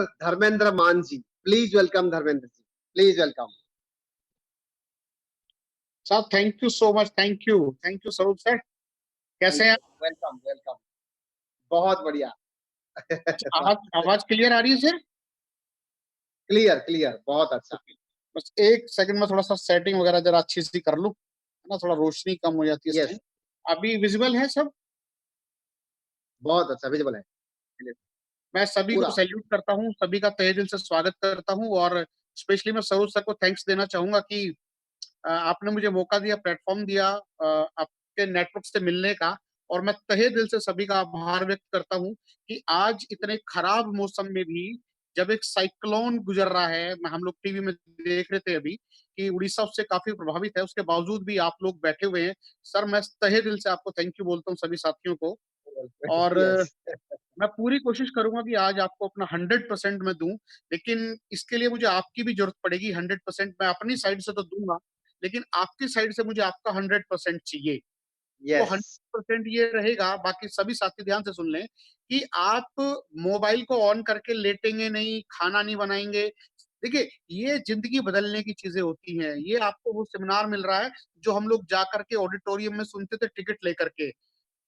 Dharmendra Maan ji, please welcome Dharmendra ji, please welcome. Sir thank you so much, thank you Swaroop sir, कैसे हैं? Welcome welcome, बहुत बढ़िया। आवाज आवाज क्लियर आ रही है सर? क्लियर क्लियर, बहुत अच्छा। बस एक सेकंड में थोड़ा सा सेटिंग वगैरह जरा अच्छी सी कर लूं, है ना, थोड़ा रोशनी कम हो जाती है इस टाइम। यस, अभी विजिबल है सब? बहुत अच्छा विजिबल है मैं सभी को पूरा। सैल्यूट करता हूँ, सभी का तहे दिल से स्वागत करता हूँ, और स्पेशली मैं स्वरूप सर को थैंक्स देना चाहूंगा कि आपने मुझे मौका दिया, प्लेटफॉर्म दिया आपके नेटवर्क से मिलने का। और मैं तहे दिल से सभी का आभार व्यक्त करता हूँ कि आज इतने खराब मौसम में भी, जब एक साइक्लोन गुजर रहा है, हम लोग टीवी में देख रहे थे अभी कि उड़ीसा उससे काफी प्रभावित है, उसके बावजूद भी आप लोग बैठे हुए हैं। सर मैं तहे दिल से आपको थैंक यू बोलता हूँ, सभी साथियों को। और यस, मैं पूरी कोशिश करूंगा कि आज आपको अपना 100% मैं दूं, लेकिन इसके लिए मुझे आपकी भी जरूरत पड़ेगी। 100% मैं अपनी साइड से तो दूंगा, लेकिन आपकी साइड से मुझे आपका 100% चाहिए। वो यस, 100% ये रहेगा, बाकी सभी साथी ध्यान से सुन लें, कि आप मोबाइल को ऑन करके लेटेंगे नहीं, खाना नहीं बनाएंगे। देखिए, ये जिंदगी बदलने की चीजें होती हैं। ये आपको वो सेमिनार मिल रहा है जो हम लोग जा करके ऑडिटोरियम में सुनते थे टिकट लेकर के।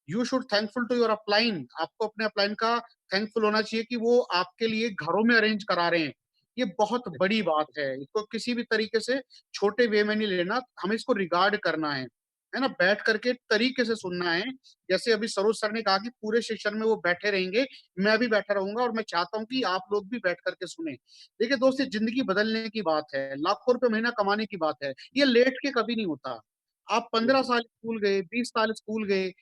You should thankful to your upline, आपको अपने अपलाइन का थैंकफुल होना चाहिए कि वो आपके लिए घरों में अरेंज करा रहे हैं। ये बहुत बड़ी बात है, इसको किसी भी तरीके से छोटे वे में नहीं लेना, हमें इसको रिगार्ड करना है ना, बैठ करके तरीके से सुनना है। जैसे अभी सरोज सर ने कहा कि पूरे सेशन में वो बैठे रहेंगे, मैं भी बैठा रहूंगा, और मैं चाहता हूं कि आप लोग भी बैठ करके सुने। देखिए दोस्त, ये जिंदगी बदलने की बात है, लाखों रुपए महीना कमाने की बात है, ये लेट के कभी नहीं होता। आप 15 साल स्कूल गए, 20 साल स्कूल गए,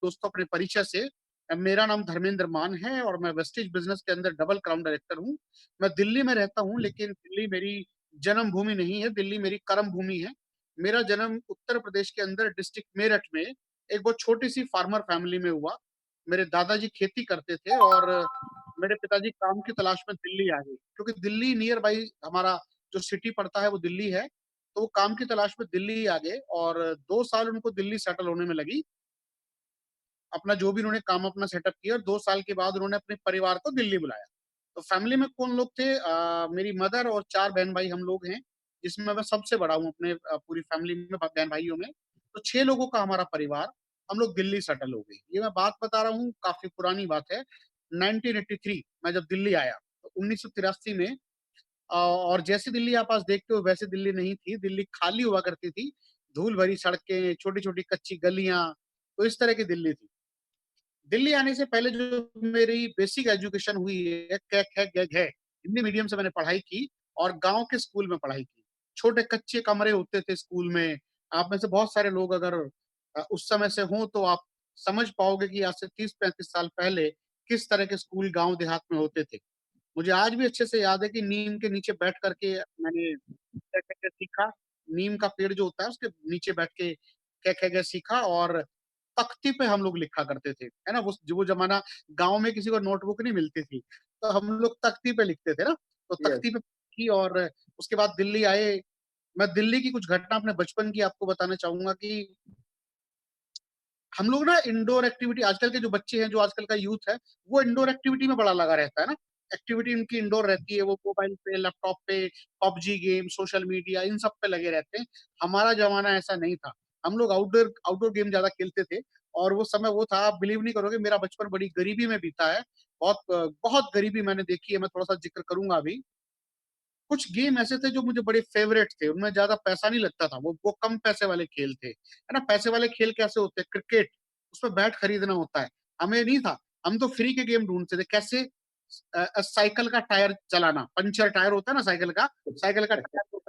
दोस्तों अपने परिचय से, मेरा नाम धर्मेंद्र मान है और मैं वेस्टेज बिजनेस के अंदर डबल क्राउन डायरेक्टर हूँ। मैं दिल्ली में रहता हूँ, लेकिन दिल्ली मेरी जन्म भूमि नहीं है, दिल्ली मेरी कर्म भूमि है। मेरा जन्म उत्तर प्रदेश के अंदर डिस्ट्रिक्ट मेरठ में एक बहुत छोटी सी फार्मर फैमिली में हुआ। मेरे दादाजी खेती करते थे और मेरे पिताजी काम की तलाश में दिल्ली आ गए, क्योंकि दिल्ली नियर बाई हमारा जो सिटी पड़ता है वो दिल्ली है। तो वो काम की तलाश में दिल्ली आ गए और 2 साल उनको दिल्ली सेटल होने में लगी। अपना जो भी उन्होंने काम अपना सेटअप किया, और 2 साल के बाद उन्होंने अपने परिवार को दिल्ली बुलाया। तो फैमिली में कौन लोग थे? मेरी मदर और 4 बहन भाई हम लोग हैं, जिसमें मैं सबसे बड़ा हूँ अपने पूरी फैमिली में, बहन भाइयों में। तो 6 लोगों का हमारा परिवार, हम लोग दिल्ली सेटल हो गए। ये मैं बात बता रहा हूँ, काफी पुरानी बात है। 1983 में जब दिल्ली आया, तो 1983 में और जैसी दिल्ली आप आज देखते हो वैसी दिल्ली नहीं थी। दिल्ली खाली हुआ करती थी, धूल भरी सड़कें, छोटी छोटी कच्ची गलियां, तो इस तरह की दिल्ली थी। दिल्ली आने से पहले जो मेरी बेसिक एजुकेशन हुई है, क ख ग घ हिंदी मीडियम से मैंने पढ़ाई की, और गांव के स्कूल में पढ़ाई की। छोटे कच्चे कमरे होते थे स्कूल में। आप में से बहुत सारे लोग अगर उस समय से हों तो आप समझ पाओगे कि आज से 30-35 साल पहले किस तरह के स्कूल गांव देहात में होते थे। मुझे आज भी अच्छे से याद है कि नीम के नीचे बैठ करके मैंने क ख ग सीखा। नीम का पेड़ जो होता है उसके नीचे बैठ के क ख ग सीखा, और तख्ती पे हम लोग लिखा करते थे, है ना। वो जमाना, गांव में किसी को नोटबुक नहीं मिलती थी, तो हम लोग तख्ती पे लिखते थे ना। तो यस, तख्ती पे की, और उसके बाद दिल्ली आए। मैं दिल्ली की कुछ घटना अपने बचपन की आपको बताना चाहूंगा कि हम लोग ना इंडोर एक्टिविटी, आजकल के जो बच्चे हैं, जो आजकल का यूथ है, वो इंडोर एक्टिविटी में बड़ा लगा रहता है ना। एक्टिविटी उनकी इंडोर रहती है, वो मोबाइल पे, लैपटॉप पे, पबजी गेम, सोशल मीडिया, इन सब पे लगे रहते हैं। हमारा जमाना ऐसा नहीं था, हम लोग आउटडोर आउटडोर गेम ज्यादा खेलते थे। और वो समय वो था, आप बिलीव नहीं करोगे, मेरा बचपन बड़ी गरीबी में बीता है। बहुत बहुत गरीबी मैंने देखी है, मैं थोड़ा सा जिक्र करूंगा अभी। कुछ गेम ऐसे थे जो मुझे बड़े फेवरेट थे, उनमें ज्यादा पैसा नहीं लगता था, वो कम पैसे वाले खेल थे, है ना। पैसे वाले खेल कैसे होते हैं? क्रिकेट, उसमें बैट खरीदना होता है। हमें नहीं था, हम तो फ्री के गेम ढूंढते थे। कैसे? साइकिल का टायर चलाना, पंचर टायर होता है ना साइकिल का, साइकिल का टायर को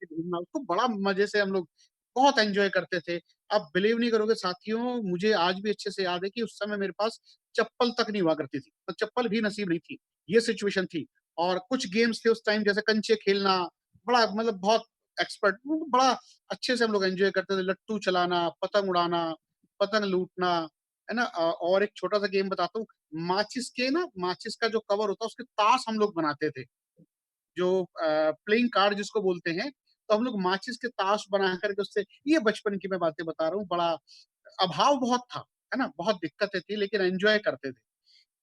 ढूंढना, उसको बड़ा मजे से हम लोग बहुत एंजॉय करते थे। आप बिलीव नहीं करोगे साथियों, मुझे आज भी अच्छे से याद है कि उस समय मेरे पास चप्पल तक नहीं हुआ करती थी, तो चप्पल भी नसीब नहीं थी, ये सिचुएशन थी। और कुछ गेम्स थे उस टाइम, जैसे कंचे खेलना, बड़ा मतलब बहुत एक्सपर्ट, बड़ा अच्छे से हम लोग एंजॉय करते थे। लट्टू चलाना, पतंग उड़ाना, पतंग लूटना, है ना। और एक छोटा सा गेम बताता हूँ, माचिस का जो कवर होता है उसके ताश हम लोग बनाते थे, जो प्लेइंग कार्ड जिसको बोलते हैं, तो हम लोग माचिस के ताश बना करके उससे, ये बचपन की मैं बातें बता रहा हूँ। बड़ा अभाव बहुत था, है ना? बहुत दिक्कतें थी लेकिन एन्जॉय करते थे।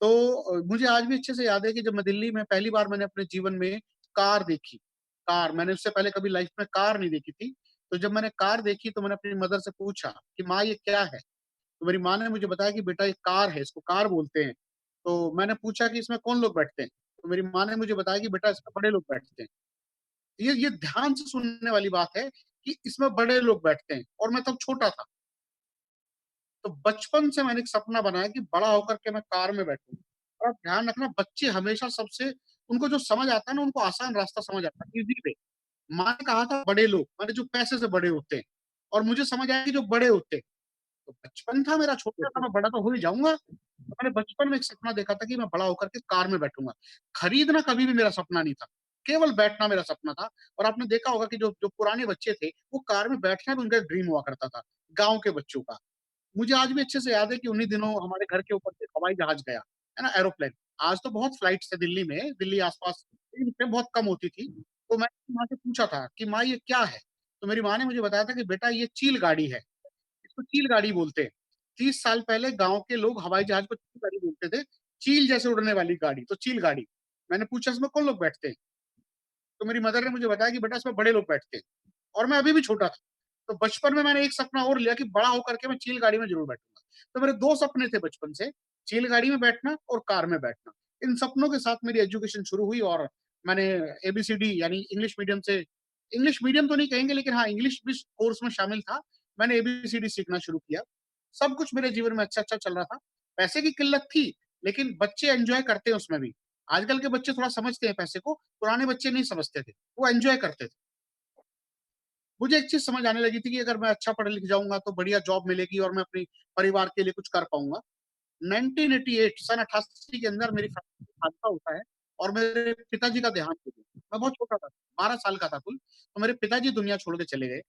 तो मुझे आज भी अच्छे से याद है कि जब मैं दिल्ली में पहली बार मैंने अपने जीवन में कार देखी, कार मैंने उससे पहले कभी लाइफ में कार नहीं देखी थी। तो जब मैंने कार देखी तो मैंने अपनी मदर से पूछा कि माँ ये क्या है? तो मेरी माँ ने मुझे बताया कि बेटा ये कार है, इसको कार बोलते हैं। तो मैंने पूछा कि इसमें कौन लोग बैठते हैं? तो मेरी माँ ने मुझे बताया कि बेटा इसमें बड़े लोग बैठते हैं। ये ध्यान से सुनने वाली बात है कि इसमें बड़े लोग बैठते हैं और मैं तब छोटा था। तो बचपन से मैंने एक सपना बनाया कि बड़ा होकर के मैं कार में बैठूँ। और आप ध्यान रखना बच्चे हमेशा सबसे उनको जो समझ आता है ना उनको आसान रास्ता समझ आता है, ईज़ी वे। माँ ने कहा था बड़े लोग, माने जो पैसे से बड़े होते हैं और मुझे समझ आया कि जो बड़े होते हैं। तो बचपन था मेरा छोटा था, मैं बड़ा तो हो ही जाऊँगा। तो मैंने बचपन में एक सपना देखा था कि मैं बड़ा होकर के कार में बैठूँगा। खरीदना कभी भी मेरा सपना नहीं था, केवल बैठना मेरा सपना था। और आपने देखा होगा कि जो जो पुराने बच्चे थे, वो कार में बैठना भी उनका ड्रीम हुआ करता था, गाँव के बच्चों का। मुझे आज भी अच्छे से याद है कि उन्हीं दिनों हमारे घर के ऊपर से हवाई जहाज गया, है ना? एरोप्लेन। आज तो बहुत फ्लाइट्स है दिल्ली में, दिल्ली आस-पास, लेकिन उसमें बहुत कम होती थी। तो मैंने माँ से पूछा था कि माँ ये क्या है? तो मेरी माँ ने मुझे बताया था कि बेटा ये चील गाड़ी है, इसको चील गाड़ी बोलते हैं। 30 साल पहले गाँव के लोग हवाई जहाज को चील गाड़ी बोलते थे, चील जैसे उड़ने वाली गाड़ी, तो चील गाड़ी। मैंने पूछा इसमें कौन लोग बैठते हैं? तो मेरी मदर ने मुझे बताया कि बेटा इसमें बड़े लोग बैठते हैं और मैं अभी भी छोटा था। तो बचपन में मैंने एक सपना और लिया कि बड़ा होकर के मैं चील गाड़ी में ज़रूर बैठूँगा। तो मेरे 2 सपने थे बचपन से, चील गाड़ी में बैठना और कार में बैठना। इन सपनों के साथ मेरी एजुकेशन शुरू हुई और मैंने एबीसीडी यानी इंग्लिश मीडियम से, इंग्लिश मीडियम तो नहीं कहेंगे लेकिन हाँ, इंग्लिश भी कोर्स में शामिल था। मैंने एबीसीडी सीखना शुरू किया। सब कुछ मेरे जीवन में अच्छा-अच्छा चल रहा था। पैसे की किल्लत थी, लेकिन बच्चे एन्जॉय करते हैं उसमें भी। आजकल के बच्चे थोड़ा समझते हैं पैसे को, पुराने बच्चे नहीं समझते थे, वो एन्जॉय करते थे। मुझे एक चीज़ समझ आने लगी थी कि अगर मैं अच्छा पढ़ लिख जाऊँगा तो बढ़िया जॉब मिलेगी और मैं अपने परिवार के लिए कुछ कर पाऊँगा। 1988 सन 88 के अंदर मेरी फैमिली में हादसा होता है और मेरे पिताजी का देहांत हो गया। मैं बहुत छोटा था, 12 साल का था कुल, तो मेरे पिताजी दुनिया छोड़ के चले गए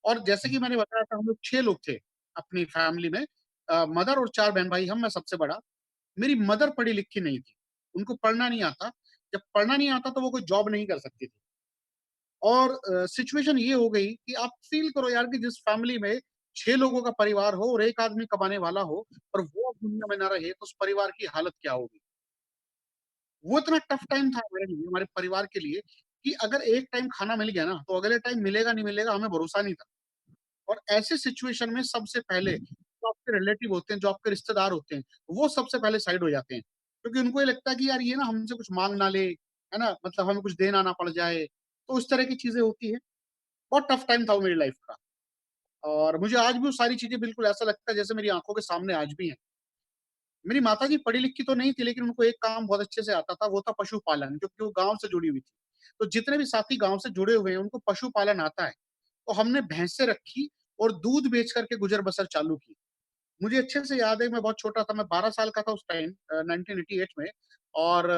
और जैसे कि मैंने बताया था हम लोग 6 लोग थे अपनी फैमिली में, मदर और 4 बहन-भाई हम, मैं सबसे बड़ा। मेरी मदर पढ़ी-लिखी नहीं थी, उनको पढ़ना नहीं आता। जब पढ़ना नहीं आता तो वो कोई जॉब नहीं कर सकती थी। और सिचुएशन ये हो गई कि आप फ़ील करो यार कि जिस फ़ैमिली में 6 लोगों का परिवार हो और 1 आदमी कमाने वाला हो और वो अब दुनिया में ना रहे, तो उस परिवार की हालत क्या होगी? वो इतना टफ टाइम था हमारे लिए, हमारे परिवार के लिए कि अगर एक टाइम खाना मिल गया ना, तो अगले टाइम मिलेगा नहीं मिलेगा हमें भरोसा नहीं था। और ऐसे सिचुएशन में सबसे पहले जो आपके रिलेटिव होते हैं, जो आपके रिश्तेदार होते हैं, वो सबसे पहले साइड हो जाते हैं। क्योंकि उनको ये लगता है कि यार ये ना हमसे कुछ माँग ना ले, है ना? मतलब हमें कुछ देना ना पड़ जाए, तो इस तरह की चीज़ें होती हैं। बहुत टफ टाइम था वो मेरी लाइफ़ का। और मुझे आज भी वो सारी चीज़ें बिल्कुल ऐसा लगता है जैसे मेरी आँखों के सामने आज भी हैं। मेरी माताजी पढ़ी-लिखी तो नहीं थी लेकिन उनको एक काम बहुत अच्छे से आता था, वो था पशुपालन, क्योंकि वो गाँव से जुड़ी हुई थी। तो जितने भी साथी गाँव से जुड़े हुए हैं, उनको पशुपालन आता है। तो हमने भैंसें रखी और दूध बेच कर के गुज़र-बसर चालू की। मुझे अच्छे से याद है मैं बहुत छोटा था, मैं 12 साल का था उस टाइम 1988 में। और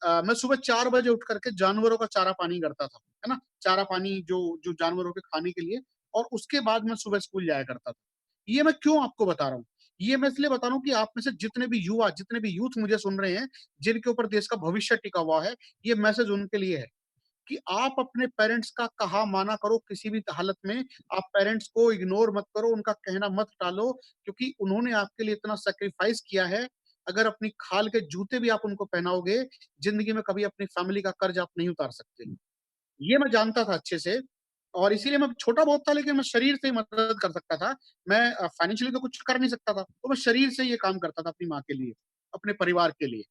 मैं सुबह 4 बजे उठ कर के जानवरों का चारा-पानी करता था, है ना? चारा-पानी जो जो जानवरों के खाने के लिए, और उसके बाद मैं सुबह स्कूल जाया करता था। ये मैं क्यों आपको बता रहा हूँ? ये मैं इसलिए बता रहा हूँ कि आप में से जितने भी युवा, जितने भी यूथ मुझे सुन रहे हैं, जिनके ऊपर देश का भविष्य टिका हुआ है, ये मैसेज उनके लिए है कि आप अपने पेरेंट्स का कहा माना करो किसी भी हालत में। आप पेरेंट्स को इग्नोर मत करो, उनका कहना मत टालो, क्योंकि उन्होंने आपके लिए इतना सैक्रिफाइस किया है। अगर अपनी खाल के जूते भी आप उनको पहनाओगे, ज़िंदगी में कभी अपनी फैमिली का कर्ज आप नहीं उतार सकते। ये मैं जानता था अच्छे से और इसीलिए मैं छोटा बहुत था लेकिन मैं शरीर से ही मदद कर सकता था। मैं फाइनेंशियली तो कुछ कर नहीं सकता था, तो मैं शरीर से ये काम करता था अपनी माँ के लिए, अपने परिवार के लिए।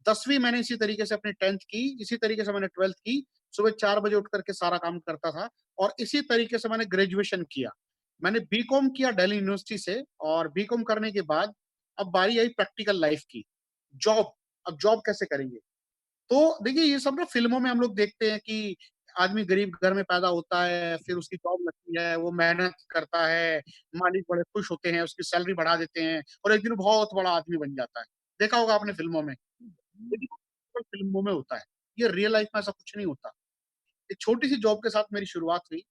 10वीं मैंने इसी तरीके से अपनी 10th की, इसी तरीके से मैंने 12th की, सुबह 4 बजे उठ कर के सारा काम करता था और इसी तरीके से मैंने ग्रेजुएशन किया। मैंने बीकॉम किया दिल्ली यूनिवर्सिटी से और बीकॉम करने के बाद अब बारी आई प्रैक्टिकल लाइफ़ की। जॉब, अब जॉब कैसे करेंगे? तो देखिए ये सब ना फ़िल्मों में हम लोग देखते हैं कि आदमी गरीब घर में पैदा होता है, फिर उसकी जॉब लगती है, वो मेहनत करता है, मालिक बड़े खुश होते हैं, उसकी सैलरी बढ़ा देते हैं और एक दिन वो बहुत बड़ा आदमी बन जाता है। देखा होगा आपने फ़िल्मों में। लेकिन वो फ़िल्मों में होता है, ये रियल लाइफ़ में ऐसा कुछ नहीं होता। एक छोटी-सी जॉब के साथ मेरी शुरुआत हुई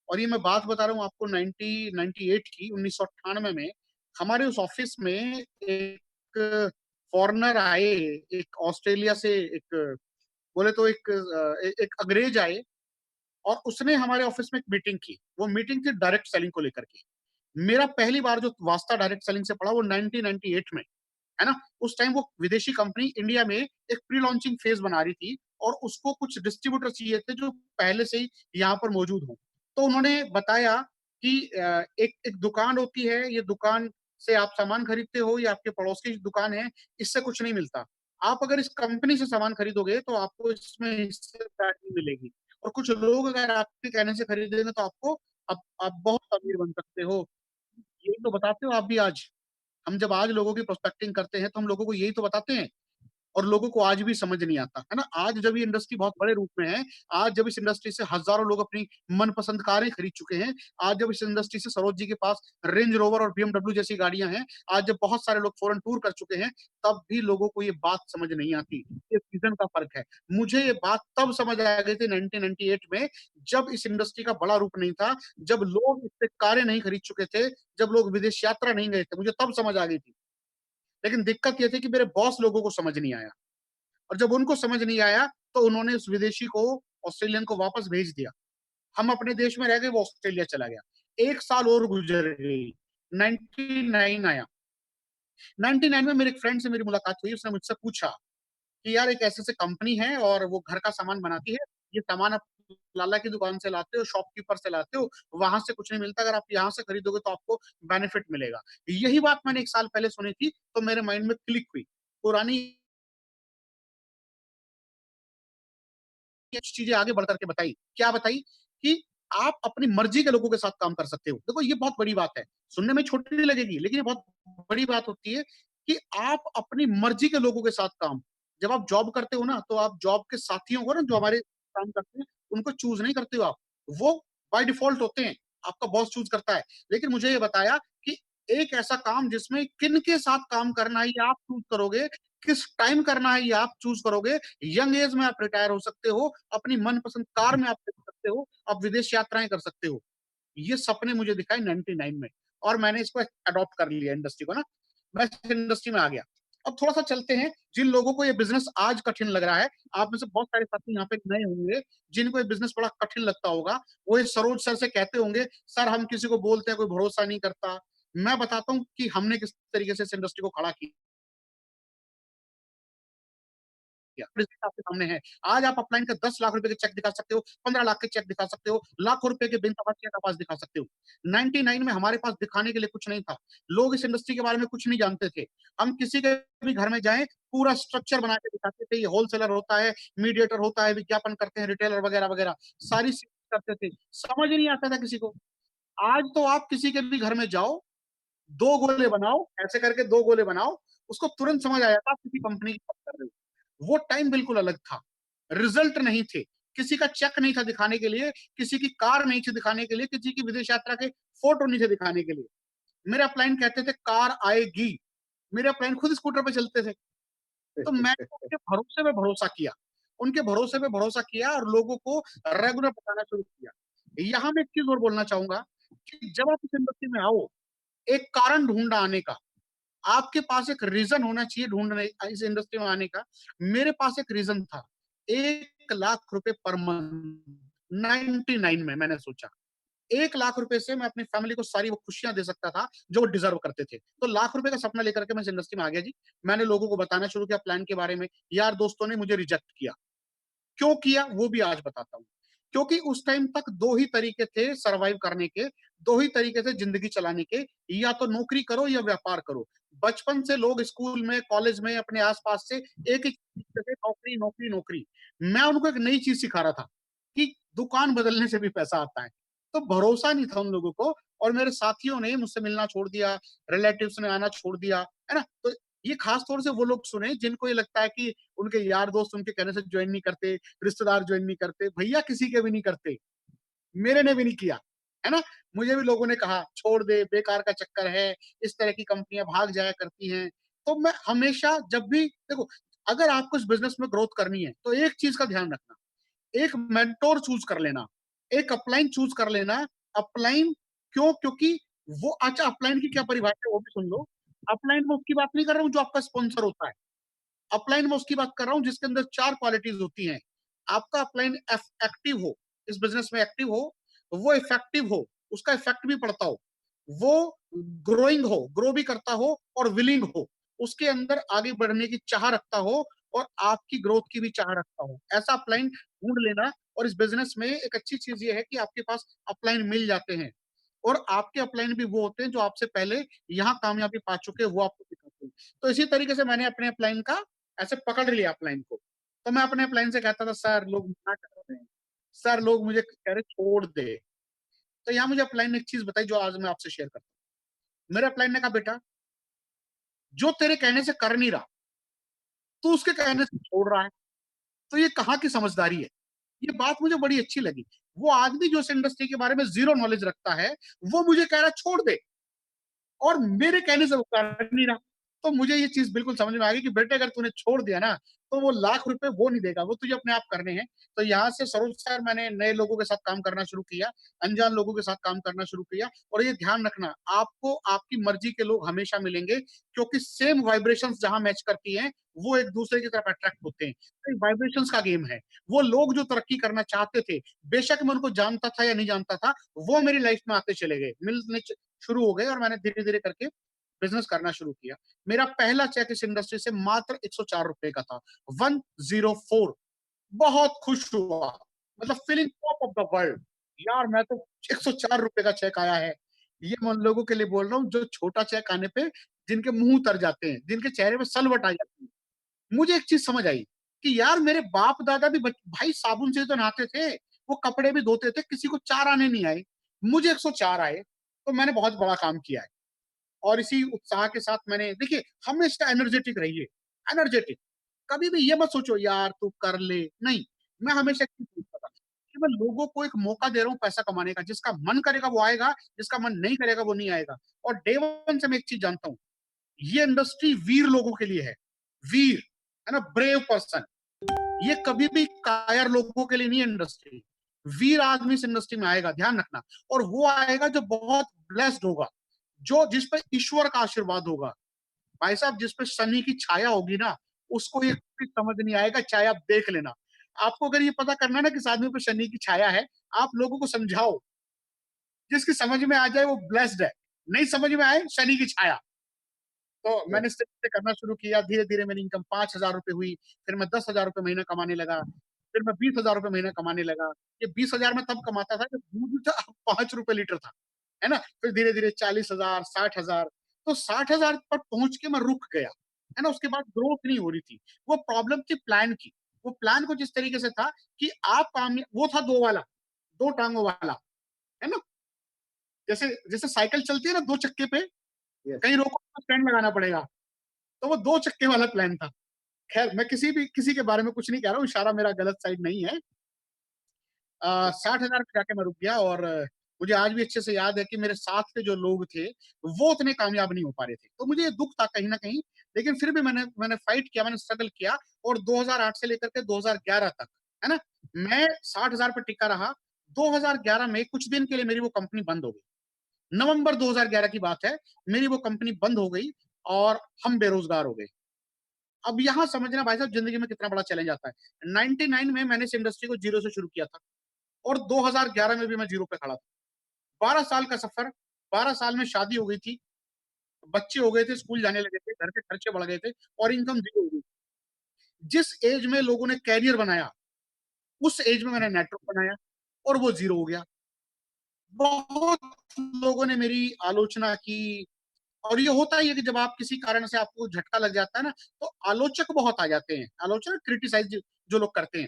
और ये मैं बात बता रहा हूँ आपको 1998 की, 1998 में हमारे उस ऑफ़िस में एक फ़ॉरेनर आए, एक ऑस्ट्रेलिया से एक बोले तो एक अंग्रेज आए और उसने हमारे ऑफिस में एक मीटिंग की। वो मीटिंग थी डायरेक्ट सेलिंग को लेकर के। मेरा पहली बार जो वास्ता डायरेक्ट सेलिंग से पड़ा वो 1998 में, है ना? उस टाइम वो विदेशी कंपनी इंडिया में एक प्री लॉन्चिंग फेज़ बना रही थी और उसको कुछ डिस्ट्रीब्यूटर चाहिए थे जो पहले से ही यहाँ पर मौजूद हों। तो उन्होंने बताया कि एक एक दुकान होती है, ये दुकान से आप सामान खरीदते हो, ये आपके पड़ोस की दुकान है, इससे कुछ नहीं मिलता। आप अगर इस कंपनी से सामान खरीदोगे तो आपको इसमें हिस्सेदारी मिलेगी और कुछ लोग अगर आपके कहने से खरीदेंगे तो आप बहुत अमीर बन सकते हो। यही तो बताते हो आप भी आज। हम जब आज लोगों की प्रोस्पेक्टिंग करते हैं, तो हम लोगों को यही तो बताते हैं और लोगों को आज भी समझ नहीं आता, है ना? आज जब ये इंडस्ट्री बहुत बड़े रूप में है, आज जब इस इंडस्ट्री से हज़ारों लोग अपनी मनपसंद कारें खरीद चुके हैं, आज जब इस इंडस्ट्री से सरोज जी के पास रेंज रोवर और बीएमडब्ल्यू जैसी गाड़ियाँ हैं, आज जब बहुत सारे लोग फॉरेन टूर कर चुके हैं, तब भी लोगों को ये बात समझ नहीं आती। ये सीज़न का फ़र्क है। मुझे ये बात तब समझ आ गई थी 1998 में, जब इस इंडस्ट्री का बड़ा रूप नहीं था, जब लोग इससे कारें नहीं खरीद चुके थे, जब लोग विदेश यात्रा नहीं गए थे, मुझे तब समझ आ गई थी। लेकिन दिक्कत ये थी कि मेरे बॉस लोगों को समझ नहीं आया और जब उनको समझ नहीं आया, तो उन्होंने उस विदेशी को, ऑस्ट्रेलियन को वापस भेज दिया। हम अपने देश में रह गए, वो ऑस्ट्रेलिया चला गया। 1 साल और गुज़र गई, 99 आया। 99 में मेरे एक फ्रेंड से मेरी मुलाकात हुई, उसने मुझसे पूछा कि यार एक ऐसे-ऐसे कंपनी है और वो घर का सामान बनाती है, ये सामान आप लाला की दुकान से लाते हो, शॉपकीपर से लाते हो, वहाँ से कुछ नहीं मिलता, अगर आप यहाँ से खरीदोगे तो आपको बेनिफिट मिलेगा। यही बात मैंने 1 साल पहले सुनी थी, तो मेरे माइंड में क्लिक हुई। पुरानी कुछ चीज़ें आगे बढ़ कर के बताई। क्या बताई? कि आप अपनी मर्ज़ी के लोगों के साथ काम कर सकते हो। देखो ये बहुत बड़ी बात है। सुनने में छोटी नहीं लगेगी, लेकिन ये बहुत बड़ी बात होती है कि आप अपनी मर्ज़ी के लोगों के साथ काम, जब आप जॉब करते हो ना, तो आप जॉब के साथियों को ना जो हमारे काम करते हैं, उनको चूज़ नहीं करते हो आप। वो बाय डिफ़ॉल्ट होते हैं, आपका बॉस चूज़ करता है। लेकिन मुझे ये बताया कि एक ऐसा काम जिसमें किनके साथ काम करना है, ये आप चूज़ करोगे, किस टाइम करना है, ये आप चूज़ करोगे। यंग एज में आप रिटायर हो सकते हो, अपनी मनपसंद कार में आप चल सकते हो, आप विदेश यात्राएँ कर सकते हो। ये सपने मुझे दिखाए 99 में और मैंने इसको अडॉप्ट कर लिया इंडस्ट्री को ना, मैं इस इंडस्ट्री में आ गया। अब थोड़ा-सा चलते हैं, जिन लोगों को ये बिज़नेस आज कठिन लग रहा है, आप में से बहुत सारे साथी यहाँ पे नए होंगे, जिनको ये बिज़नेस बड़ा कठिन लगता होगा, वो ये सरोज सर से कहते होंगे, "सर हम किसी को बोलते हैं, कोई भरोसा नहीं करता।" मैं बताता हूँ कि हमने किस तरीके से इस इंडस्ट्री को खड़ा किया। किया। रिज़ल्ट आपके सामने है। आज आप अपलाइन का 10 लाख रुपए के चेक दिखा सकते हो, 15 लाख के चेक दिखा सकते हो, लाखों रुपए के बिन तबादले का पास दिखा सकते हो। 99 में हमारे पास दिखाने के लिए कुछ नहीं था। लोग इस इंडस्ट्री के बारे में कुछ नहीं जानते थे। हम किसी के भी घर में जाएँ, पूरा स्ट्रक्चर बना के दिखाते थे, ये होलसेलर होता है, मीडिएटर होता है, विज्ञापन करते हैं, रिटेलर वगैरह-वगैरह, सारी चीज़ें करते थे। समझ ही नहीं आता था किसी को। आज तो आप किसी के भी घर में जाओ, 2 गोले बनाओ, ऐसे करके 2 गोले बनाओ, उसको तुरंत समझ आ जाता है आप किसी कंपनी की बात कर रहे हो। वो टाइम बिल्कुल अलग था। रिज़ल्ट नहीं थे, किसी का चेक नहीं था दिखाने के लिए, किसी की कार नहीं थी दिखाने के लिए, किसी की विदेश यात्रा के फ़ोटो नहीं थे दिखाने के लिए। मेरे अपलाइन कहते थे कार आएगी, मेरे अपलाइन खुद स्कूटर पे चलते थे। तो मैंने उनके भरोसे पे भरोसा किया। उनके भरोसे पे भरोसा किया और लोगों को रेगुलर बताना शुरू किया। यहाँ मैं एक चीज़ और बोलना चाहूँगा कि जब आप इस इंडस्ट्री में आओ, एक कारण ढूँढना आने का। आपके पास एक रीज़न होना चाहिए ढूँढने इस इंडस्ट्री में आने का। मेरे पास एक रीज़न था। 1 लाख रुपए पर मंथ 99 में मैंने सोचा। 1 लाख रुपए से मैं अपनी फैमिली को सारी वो खुशियाँ दे सकता था, जो वो डिज़र्व करते थे। तो लाख रुपए का सपना लेकर के मैं इस इंडस्ट्री में आ गया जी। मैंने लोगों को बताना शुरू किया प्लान के बारे में। यार दोस्तों ने मुझे रिजेक्ट किया। क्यों किया वो भी आज बताता हूँ। क्योंकि उस टाइम तक 2 ही तरीके थे सर्वाइव करने के, 2 ही तरीके थे ज़िंदगी चलाने के, या तो नौकरी करो या व्यापार करो। बचपन से लोग स्कूल में, कॉलेज में, अपने आस-पास से एक ही चीज़ सीखते थे नौकरी, नौकरी, नौकरी। मैं उनको एक नई चीज़ सिखा रहा था कि दुकान बदलने से भी पैसा आता है। तो भरोसा नहीं था उन लोगों को और मेरे साथियों ने मुझसे मिलना छोड़ दिया, रिलेटिव्स ने आना छोड़ दिया, है ना? तो ये खास तौर से वो लोग सुने जिनको ये लगता है कि उनके यार दोस्त उनके कहने से जॉइन नहीं करते, रिश्तेदार जॉइन नहीं करते, भैया किसी के भी नहीं करते, मेरे ने भी नहीं किया, है ना? मुझे भी लोगों ने कहा, "छोड़ दे, बेकार का चक्कर है, इस तरह की कंपनियाँ भाग जाया करती हैं।" तो मैं हमेशा जब भी देखो, अगर आपको इस बिज़नेस में ग्रोथ करनी है, तो एक चीज़ का ध्यान रखना, एक मेंटर चूज़ कर लेना, एक अपलाइन चूज़ कर लेना। अपलाइन क्यों? क्योंकि वो अच्छा अपलाइन की क्या परिभाषा है वो भी सुन लो। अपलाइन मैं उसकी बात नहीं कर रहा हूँ जो आपका स्पॉन्सर होता है। अपलाइन मैं उसकी बात कर रहा हूँ जिसके अंदर 4 क्वालिटीज़ होती हैं। आपका अपलाइन एक्टिव हो, इस बिज़नेस में एक्टिव हो, वो इफेक्टिव हो, उसका इफेक्ट भी पड़ता हो, वो ग्रोइंग हो, ग्रो भी करता हो और विलिंग हो, उसके अंदर आगे बढ़ने की चाह रखता हो और आपकी ग्रोथ की भी चाह रखता हो। ऐसा अपलाइन ढूँढ लेना और इस बिज़नेस में एक अच्छी चीज़ ये है कि आपके पास अपलाइन मिल जाते हैं और आपके अपलाइन भी वो होते हैं जो आपसे पहले यहाँ कामयाबी पा चुके हैं, वो आपको दिखाते हैं। तो इसी तरीके से मैंने अपने अपलाइन का ऐसे पकड़ लिया अपलाइन को। तो मैं अपने अपलाइन से कहता था सर लोग मना कर रहे हैं, सर लोग मुझे कह रहे छोड़ दे। तो यहाँ मुझे अपलाइन ने एक चीज़ बताई जो आज मैं आपसे शेयर करता हूँ। मेरे अपलाइन ने कहा बेटा, जो तेरे कहने से कर नहीं रहा, तू उसके कहने से छोड़ रहा है। तो ये कहाँ की समझदारी है? ये बात मुझे बड़ी अच्छी लगी। वो आदमी जो इस इंडस्ट्री के बारे में ज़ीरो नॉलेज रखता है, वो मुझे कह रहा है छोड़ दे। और मेरे कहने से वो कर नहीं रहा। तो मुझे ये चीज़ बिल्कुल समझ में आ गई कि बेटे अगर तूने छोड़ दिया ना, तो वो लाख रुपए वो नहीं देगा, वो तुझे अपने आप करने हैं। तो यहाँ से सरोज सर मैंने नए लोगों के साथ काम करना शुरू किया, अनजान लोगों के साथ काम करना शुरू किया और ये ध्यान रखना, आपको आपकी मर्ज़ी के लोग हमेशा मिलेंगे क्योंकि सेम वाइब्रेशंस जहाँ मैच करती हैं, वो एक-दूसरे की तरफ अट्रैक्ट होते हैं। तो ये वाइब्रेशंस का गेम है। वो लोग जो तरक्की करना चाहते थे, बेशक मैं उनको जानता था या नहीं जानता था, वो मेरी लाइफ़ में आते चले गए। मिलने शुरू हो गए और मैंने धीरे-धीरे करके बिज़नेस करना शुरू किया। मेरा पहला चेक इस इंडस्ट्री से मात्र ₹104 का था, 104 बहुत खुश हुआ, मतलब feeling top of the world. यार मैं तो ₹104 का चेक आया है। ये मैं उन लोगों के लिए बोल रहा हूँ जो छोटा चेक आने पे जिनके मुँह उतर जाते हैं, जिनके चेहरे पे सलवट आ जाती है। मुझे एक चीज़ समझ आई कि यार मेरे बाप-दादा भी भाई साबुन से तो नहाते थे, वो कपड़े भी धोते थे, किसी को 4 आने नहीं आए, मुझे 104 आए, तो मैंने बहुत बड़ा काम किया है। और इसी उत्साह के साथ मैंने देखिए हमेशा एनर्जेटिक रहिए, एनर्जेटिक। कभी भी ये मत सोचो यार तू कर ले, नहीं, मैं हमेशा एक चीज़ सोचता था कि मैं लोगों को एक मौका दे रहा हूँ पैसा कमाने का, जिसका मन करेगा वो आएगा, जिसका मन नहीं करेगा वो नहीं आएगा। और डे 1 से मैं एक चीज़ जानता हूँ, ये इंडस्ट्री वीर लोगों के लिए है, वीर, है ना? Brave person. ये कभी भी कायर लोगों के लिए नहीं है इंडस्ट्री। वीर आदमी इस इंडस्ट्री में आएगा, ध्यान रखना। और वो आएगा जो बहुत ब्लेस्ड होगा, जो जिस पे ईश्वर का आशीर्वाद होगा। भाई साहब जिस पे शनि की छाया होगी ना, उसको ये कभी समझ नहीं आएगा, चाहे आप देख लेना। आपको अगर ये पता करना है ना किस आदमी पे शनि की छाया है, आप लोगों को समझाओ, जिसकी समझ में आ जाए वो ब्लेस्ड है, नहीं समझ में आए शनि की छाया। तो यस, मैंने इस तरीके से करना शुरू किया, धीरे-धीरे मेरी इनकम ₹5000 हुई, फिर मैं ₹10,000 महीना कमाने लगा, फिर मैं ₹20,000 महीना कमाने लगा। ये 20,000 मैं तब कमाता था जब दूध था ₹5 लीटर था, है ना? फिर धीरे-धीरे 40,000, 60,000, तो 60,000 पर पहुँच के मैं रुक गया, है ना? उसके बाद ग्रोथ नहीं हो रही थी। वो प्रॉब्लम थी प्लान की। वो प्लान कुछ इस तरीके से था कि आप वो था 2 वाला, 2 टाँगों वाला, है ना? जैसे जैसे साइकिल चलती है ना 2 चक्के पे, यस। कहीं रोको तो स्टैंड लगाना पड़ेगा। तो वो 2 चक्के वाला प्लान था। ख़ैर मैं किसी के बारे में कुछ नहीं कह रहा हूँ, इशारा मेरा गलत साइड नहीं है। 60,000 पे जाके मैं रुक गया और मुझे आज भी अच्छे से याद है कि मेरे साथ के जो लोग थे, वो उतने कामयाब नहीं हो पा रहे थे। तो मुझे ये दुःख था कहीं न कहीं, लेकिन फिर भी मैंने फाइट किया, मैंने स्ट्रगल किया और 2008 से लेकर के 2011 तक, है ना? मैं 60,000 पे टिका रहा। 2011 में कुछ दिन के लिए मेरी वो कंपनी बंद हो गई। नवंबर 2011 की बात है, मेरी वो कंपनी बंद हो गई और हम बेरोज़गार हो गए। अब यहाँ समझना भाई साहब ज़िंदगी में कितना बड़ा चैलेंज आता है। 99 में मैंने इस इंडस्ट्री को ज़ीरो से शुरू किया था और 2011 में भी मैं ज़ीरो पे खड़ा था। 12 साल का सफ़र, 12 साल में शादी हो गई थी, बच्चे हो गए थे, स्कूल जाने लगे थे, घर के खर्चे बढ़ गए थे और इनकम ज़ीरो हो गई। जिस एज में लोगों ने करियर बनाया, उस एज में मैंने नेटवर्क बनाया और वो ज़ीरो हो गया। बहुत लोगों ने मेरी आलोचना की और ये होता ही है कि जब आप किसी कारण से आपको झटका लग जाता है ना, तो आलोचक बहुत आ जाते हैं। आलोचना क्रिटिसाइज़ जो लोग करते हैं।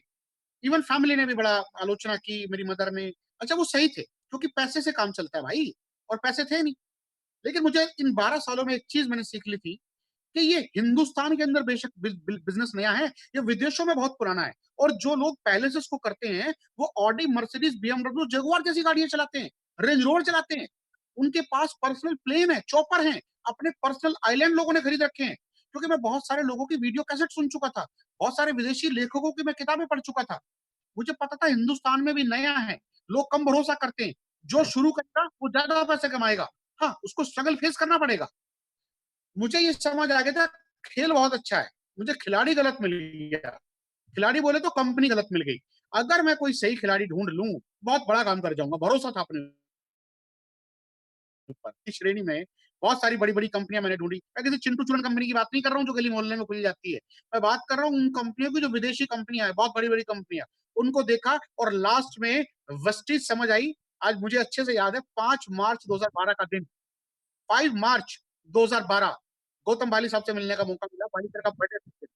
इवन फैमिली ने भी बड़ा आलोचना की, मेरी मदर ने। अच्छा वो सही थे, क्योंकि पैसे से काम चलता है भाई और पैसे थे नहीं। लेकिन मुझे इन 12 सालों में एक चीज़ मैंने सीख ली थी कि ये हिंदुस्तान के अंदर बेशक बिज़नेस नया है, ये विदेशों में बहुत पुराना है और जो लोग पहले से इसको करते हैं, वो ऑडी, मर्सिडीज़, बीएमडब्ल्यू, जगुआर जैसी गाड़ियाँ चलाते हैं, रेंज रोवर चलाते हैं। उनके पास पर्सनल प्लेन है, चॉपर हैं, अपने पर्सनल आइलैंड लोगों ने खरीद रखे हैं। क्योंकि मैं बहुत सारे लोगों की वीडियो कैसेट सुन चुका था, बहुत सारे विदेशी लेखकों की मैं किताबें पढ़ चुका था। मुझे पता था हिंदुस्तान में भी नया है, लोग कम भरोसा करते हैं। जो शुरू करेगा वो ज़्यादा पैसे कमाएगा। हाँ, उसको स्ट्रगल फेस करना पड़ेगा। मुझे ये समझ आ गया था खेल बहुत अच्छा है, मुझे खिलाड़ी गलत मिल गया। खिलाड़ी बोले तो कंपनी गलत मिल गई। अगर मैं कोई सही खिलाड़ी ढूंढ लूं, बहुत बड़ा काम कर जाऊंगा। भरोसा था अपने ऊपर। इस श्रेणी में बहुत सारी बड़ी बड़ी कंपनियां मैंने ढूंढी। मैं किसी चिंटू चुरन कंपनी की बात नहीं कर रहा हूँ जो गली मोहल्ले में खुल जाती है। मैं बात कर रहा हूँ उन कंपनियों की जो विदेशी कंपनियां हैं, बहुत बड़ी बड़ी कंपनियां। उनको देखा और लास्ट में वेस्टीज समझ आई। आज मुझे अच्छे से याद है, 5 मार्च 2012 का दिन, 5 मार्च 2012, गौतम बाली साहब से मिलने का मौका मिला। बाली सर का बर्थडे,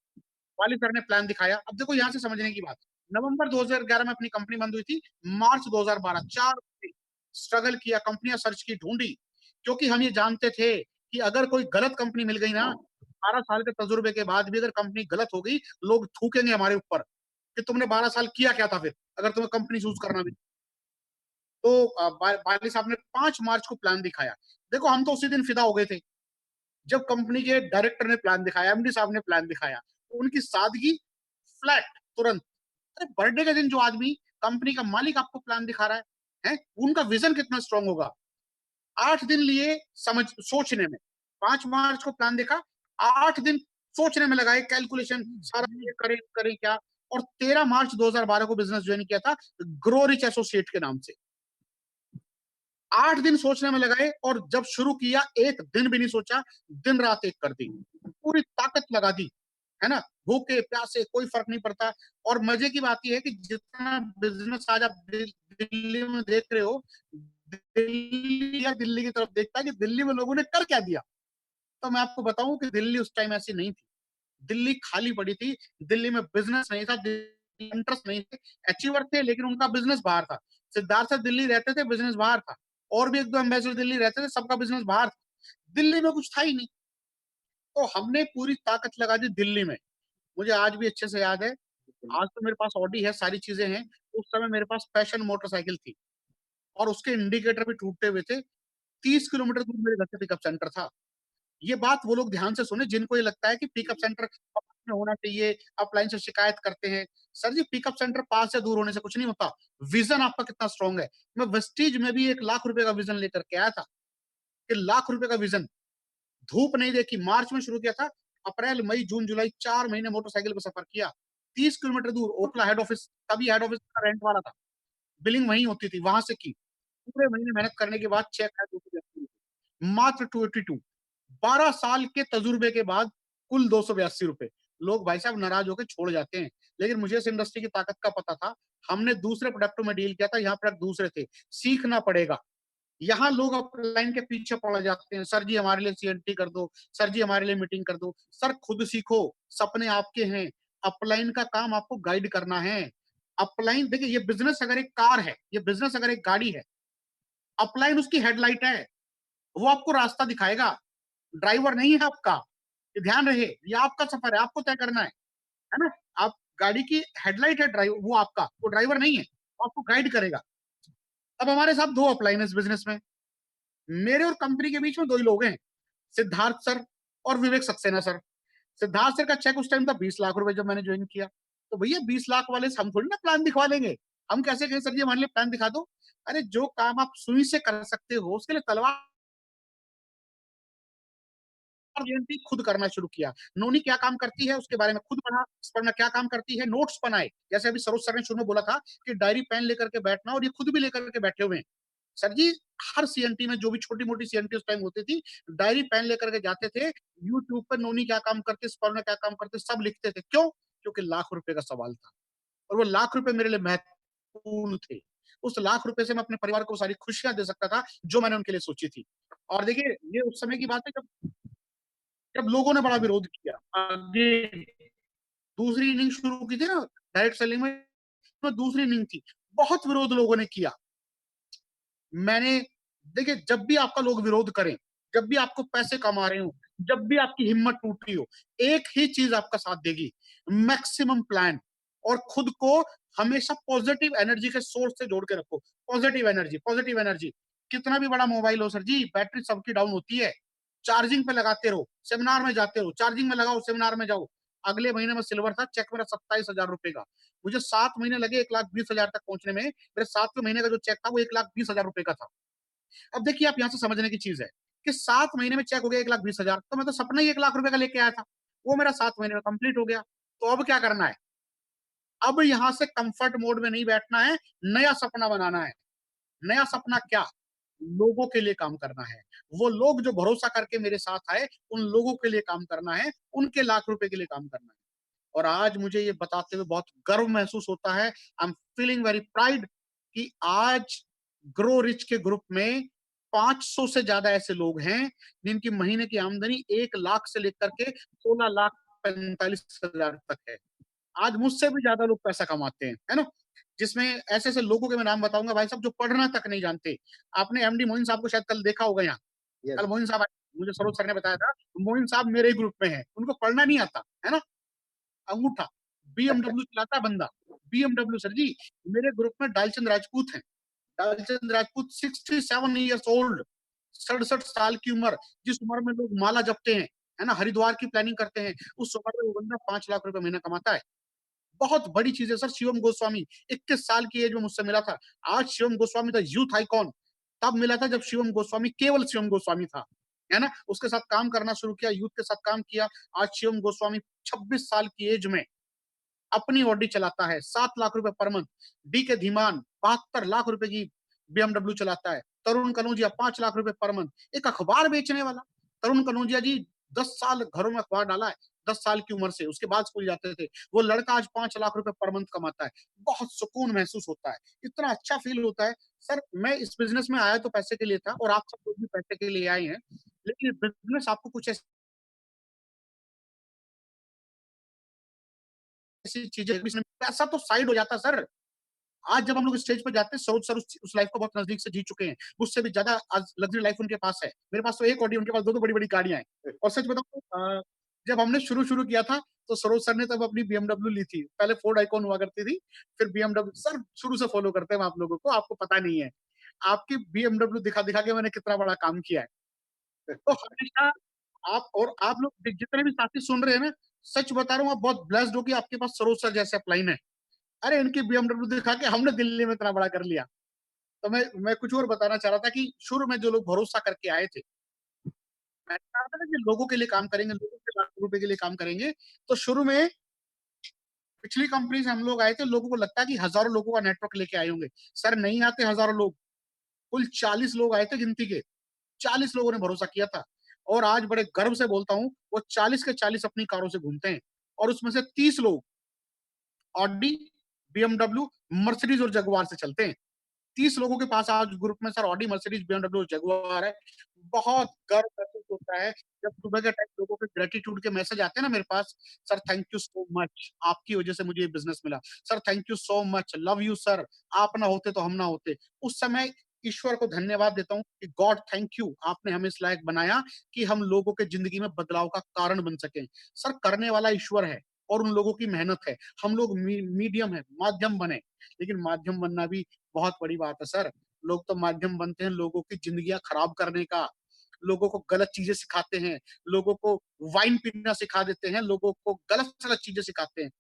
बाली सर ने प्लान दिखाया। अब देखो यहाँ से समझने की बात, नवंबर 2011 में अपनी कंपनी बंद हुई थी, मार्च 2012, 4 स्ट्रगल किया, कंपनियां सर्च की, ढूंढी, क्योंकि हम ये जानते थे कि अगर कोई गलत कंपनी मिल गई ना, 12 साल के तजुर्बे के बाद भी अगर कंपनी गलत हो गई, लोग थूकेंगे हमारे ऊपर कि तुमने 12 साल किया क्या था फिर, अगर तुम्हें कंपनी चूज करना भी। तो बाली साहब ने 5 मार्च को प्लान दिखाया। देखो हम तो उसी दिन फिदा हो गए थे जब कंपनी के डायरेक्टर ने प्लान दिखाया, एमडी साहब ने प्लान दिखाया, तो उनकी सादगी, फ्लैट, तुरंत। अरे बर्थडे के दिन जो आदमी, कंपनी का मालिक आपको प्लान दिखा रहा है, उनका विजन कितना स्ट्रांग होगा। 8 दिन लिए समझ सोचने में। 5 मार्च को प्लान देखा, 8 दिन सोचने में लगाए, कैलकुलेशन सारा, ये करें करें क्या। और 13 मार्च 2012 को बिजनेस ज्वाइन किया था, ग्रो रिच एसोसिएट के नाम से। 8 दिन सोचने में लगाए और जब शुरू किया, एक दिन भी नहीं सोचा, दिन रात एक कर दी, पूरी ताकत लगा दी, है ना। भूखे प्यासे कोई फर्क नहीं पड़ता। और मजे की बात यह है कि जितना बिजनेस आज आप दिल्ली में देख रहे हो, दिल्ली या दिल्ली की तरफ देखता है कि दिल्ली में लोगों ने कर क्या दिया। तो मैं आपको बताऊं कि दिल्ली उस टाइम ऐसी नहीं थी। दिल्ली खाली पड़ी थी। दिल्ली में बिजनेस नहीं था, इंटरेस्ट नहीं थे। अचीवर थे लेकिन उनका बिजनेस बाहर था। सिद्धार्थ सर दिल्ली रहते थे, बिजनेस बाहर था। और भी एक दो एम्बेसडर दिल्ली रहते थे, सबका बिजनेस बाहर था। दिल्ली में कुछ था ही नहीं। तो हमने पूरी ताकत लगा दी दिल्ली में। मुझे आज भी अच्छे से याद है। आज तो मेरे पास ऑडी है, सारी चीजें हैं। उस समय मेरे पास पैशन मोटरसाइकिल थी और उसके इंडिकेटर भी टूटे हुए थे। 30 किलोमीटर दूर मेरे घर से पिकअप सेंटर था। ये बात वो लोग ध्यान से सुने जिनको ये लगता है कि पिकअप सेंटर पास में होना चाहिए, अपलाइन से शिकायत करते हैं। सर जी, पिकअप सेंटर पास या दूर होने से कुछ नहीं होता। विजन आपका कितना स्ट्रांग है। मैं वेस्टीज में भी 1 लाख रुपए का विजन लेकर के आया था, कि लाख रुपए का विजन। धूप नहीं देखी, मार्च में शुरू किया था, अप्रैल मई जून जुलाई 4 महीने मोटरसाइकिल पर सफर किया। 30 किलोमीटर दूर ओखला हेड ऑफिस, तभी हेड ऑफिस का रेंट वाला था, बिलिंग वहीं होती थी, वहां से की। पूरे महीने मेहनत करने के बाद चेक है 282, मात्र 282। 12 साल के तजुर्बे के बाद कुल 282 रुपए। लोग भाई साहब नाराज होकर छोड़ जाते हैं, लेकिन मुझे इस इंडस्ट्री की ताकत का पता था। हमने दूसरे प्रोडक्टों में डील किया था, यहाँ प्रोडक्ट दूसरे थे। सीखना पड़ेगा। यहाँ लोग अपलाइन के पीछे पड़ जाते हैं, सर जी हमारे लिए सीएनटी कर दो, सर जी हमारे लिए मीटिंग कर दो। सर खुद सीखो, सपने आपके हैं। अपलाइन का काम आपको गाइड करना है। अपलाइन देखिए, ये बिजनेस अगर एक कार है, ये बिजनेस अगर एक गाड़ी है, अपलाइन उसकी हेडलाइट है। वो आपको रास्ता दिखाएगा, ड्राइवर नहीं है आपका। ये ध्यान रहे, ये आपका सफर है, आपको तय करना है ना। आप गाड़ी की हेडलाइट है, ड्राइवर वो आपका, वो ड्राइवर नहीं है, वो आपको गाइड करेगा। अब हमारे साथ दो अपलाइन है इस बिजनेस में। मेरे और कंपनी के बीच में दो ही लोग हैं, सिद्धार्थ सर और विवेक सक्सेना सर। सिद्धार्थ सर का चेक उस टाइम था 20 लाख रुपए जब मैंने ज्वाइन किया। तो भैया 20 लाख वाले से हम थोड़ी ना प्लान दिखवा लेंगे। हम कैसे कहें सर जी हमारे लिए प्लान दिखा दो। अरे जो काम आप सुई से कर सकते हो उसके लिए तलवार जयंती खुद करना शुरू किया। नोनी क्या काम करती है उसके बारे में खुद पढ़ा, स्पर्णा क्या काम करती है, नोट्स बनाए। जैसे अभी सरोज सर ने शुरू में बोला था कि डायरी पेन लेकर के बैठना, और ये खुद भी लेकर के बैठे हुए हैं। सर जी हर सीएनटी में जो भी छोटी मोटी सीएनटी उस टाइम होती थी, डायरी पेन लेकर के जाते थे। यूट्यूब पर नोनी क्या काम करते, स्पर्णा क्या काम करते, सब लिखते थे। क्यों? क्योंकि लाख रुपए का सवाल था, और वो लाख रुपए मेरे लिए महत्वपूर्ण थे। उस लाख रुपए से मैं अपने परिवार को सारी खुशियां दे सकता था जो मैंने उनके लिए सोची थी। और देखिए ये उस समय की बात है जब जब लोगों ने बड़ा विरोध किया। आगे दूसरी इनिंग शुरू की थी ना डायरेक्ट सेलिंग में, तो दूसरी इनिंग थी, बहुत विरोध लोगों ने किया। मैंने देखिए, जब भी आपका लोग विरोध करें, जब भी आपको पैसे कमा रहे हो, जब भी आपकी हिम्मत टूटी हो, एक ही चीज आपका साथ देगी, मैक्सिमम प्लान। और खुद को हमेशा पॉजिटिव एनर्जी के सोर्स से जोड़ के रखो। Positive energy, positive energy. कितना भी बड़ा मोबाइल हो सर जी, बैटरी सबकी डाउन होती है। चार्जिंग पे लगाते रहो, सेमिनार में जाते रहो, चार्जिंग में लगाओ, सेमिनार में जाओ। अगले महीने में सिल्वर था, चेक मेरा 27,000 रुपए का। मुझे 7 महीने लगे 1,20,000 तक पहुंचने में। मेरे 7वें महीने का जो चेक था वो 1,20,000 रुपए का था। अब देखिए आप यहाँ से समझने की चीज है कि 7 महीने में चेक हो गया 1,20,000, तो मैं तो सपना ही 1 लाख रुपए का लेके आया था। वो मेरा 7 महीने में कंप्लीट हो गया। तो अब क्या करना है? अब यहाँ से कंफर्ट मोड में नहीं बैठना है, नया सपना बनाना है। नया सपना क्या? लोगों के लिए काम करना है। वो लोग जो भरोसा करके मेरे साथ आए, उन लोगों के लिए काम करना है, उनके लाख रुपए के लिए काम करना है। और आज मुझे ये बताते हुए बहुत गर्व महसूस होता है। I am feeling very pride कि आज ग्रो रिच के ग्रुप में 500 से ज्यादा ऐसे लोग हैं, जिनकी महीने की आमदनी 1 लाख से लेकर के 16 लाख 45 हज़ार तक है। आज मुझसे भी ज़्यादा लोग पैसा कमाते हैं, है ना? जिसमें ऐसे-ऐसे लोगों के मैं नाम बताऊँगा भाई साहब जो पढ़ना तक नहीं जानते। आपने एमडी मोइन साहब को शायद कल देखा होगा यहाँ। यस। कल मोइन साहब आए, मुझे सरोज सर ने बताया था, मोइन साहब मेरे ही ग्रुप में हैं। उनको पढ़ना नहीं आता, है ना? अंगूठा, बीएमडब्ल्यू चलाता है बंदा। बीएमडब्ल्यू सर जी, मेरे ग्रुप में डालचंद राजपूत हैं। डालचंद राजपूत 67 इयर्स ओल्ड, 67 साल की उम्र, जिस उम्र में लोग माला जपते हैं, है ना? हरिद्वार की प्लानिंग करते हैं, उस उम्र में वो बंदा 5 लाख रुपए महीना कमाता है। बहुत बड़ी चीज़ है सर। शिवम गोस्वामी 21 साल की एज में मुझसे मिला था। आज Shivam Goswami the youth icon तब मिला था जब शिवम गोस्वामी केवल शिवम गोस्वामी था, है ना? उसके साथ काम करना शुरू किया, यूथ के साथ काम किया। आज शिवम गोस्वामी 26 साल की एज में अपनी ऑडी चलाता है, 7 लाख रुपए पर मंथ। डी के धीमान 72 लाख रुपए की बीएमडब्ल्यू चलाता है। तरुण कनौजिया 5 लाख रुपए पर मंथ। एक अखबार बेचने वाला, तरुण कनौजिया जी 10 साल घरों में अखबार डाला है, 10 साल की उम्र से, उसके बाद स्कूल जाते थे। वो लड़का आज 5 लाख रुपए पर मंथ कमाता है। बहुत सुकून महसूस होता है, इतना अच्छा फ़ील होता है। सर, मैं इस बिज़नेस में आया तो पैसे के लिए था और आप सब लोग भी पैसे के लिए आए हैं। लेकिन बिज़नेस आपको कुछ ऐसी चीज़ें पैसा तो साइड हो जाता है सर। आज जब हम लोग स्टेज पे जाते हैं, सरोज सर उस लाइफ को बहुत नज़दीक से जी चुके हैं। मुझसे भी ज़्यादा आज लग्ज़री लाइफ उनके पास है। मेरे पास तो एक ऑडी, उनके पास 2-2 बड़ी-बड़ी गाड़ियाँ हैं। और सच बताऊँ तो जब हमने शुरू किया था, तो सरोज सर ने तब अपनी बीएमडब्ल्यू ली थी। पहले फोर्ड आइकॉन हुआ करती थी, फिर बीएमडब्ल्यू। सर, शुरू से फॉलो करते हैं हम आप लोगों को, आपको पता नहीं है। आपकी बीएमडब्ल्यू दिखा-दिखा के मैंने कितना बड़ा काम किया है। तो हमेशा आप लोग जितने भी साथी सुन रहे हैं ना, सच बता रहा हूँ, आप बहुत ब्लेस्ड हो कि आपके पास सरोज सर जैसे अपलाइन है। अरे, इनकी बीएमडब्ल्यू दिखा के हमने दिल्ली में इतना बड़ा कर लिया। तो मैं कुछ और बताना चाह रहा था कि शुरू में जो लोग भरोसा करके आए थे, मैंने कहा था ना कि लोगों के लिए काम करेंगे, लोगों के लाखों रुपए के लिए काम करेंगे। तो शुरू में पिछली कंपनी से हम लोग आए थे, लोगों को लगता है कि हज़ारों लोगों का नेटवर्क लेके आए होंगे। सर, नहीं आते हज़ारों लोग, कुल 40 लोग आए थे गिनती के। 40 लोगों ने भरोसा किया था। और आज बड़े गर्व से बोलता हूँ, वो 40 के 40 अपनी कारों से घूमते हैं। और उसमें से 30 लोग ऑडी, बीएमडब्ल्यू, मर्सिडीज और जगुआर से चलते हैं। 30 लोगों के पास आज ग्रुप में sir Audi, Mercedes, BMW, Jaguar है। बहुत गर्व महसूस होता है जब सुबह के टाइम लोगों के ग्रैटिट्यूड के मैसेज आते हैं ना मेरे पास, "sir, thank you so much, आपकी वजह से मुझे ये बिज़नेस मिला। Sir, thank you so much, love you sir, आप ना होते तो हम ना होते।" उस समय ईश्वर को धन्यवाद देता हूँ कि गॉड थैंक यू, आपने हमें इस लायक बनाया कि हम लोगों के ज़िंदगी में बदलाव का कारण बन सकें। सर, करने वाला ईश्वर है और उन लोगों की मेहनत है। हम लोग मीडियम है, माध्यम बने, लेकिन माध्यम बनना भी बहुत बड़ी बात है सर। लोग तो माध्यम बनते हैं लोगों की ज़िंदगियाँ खराब करने का, लोगों को गलत चीज़ें सिखाते हैं, लोगों को वाइन पीना सिखा देते हैं, लोगों को गलत-सलत चीज़ें सिखाते हैं।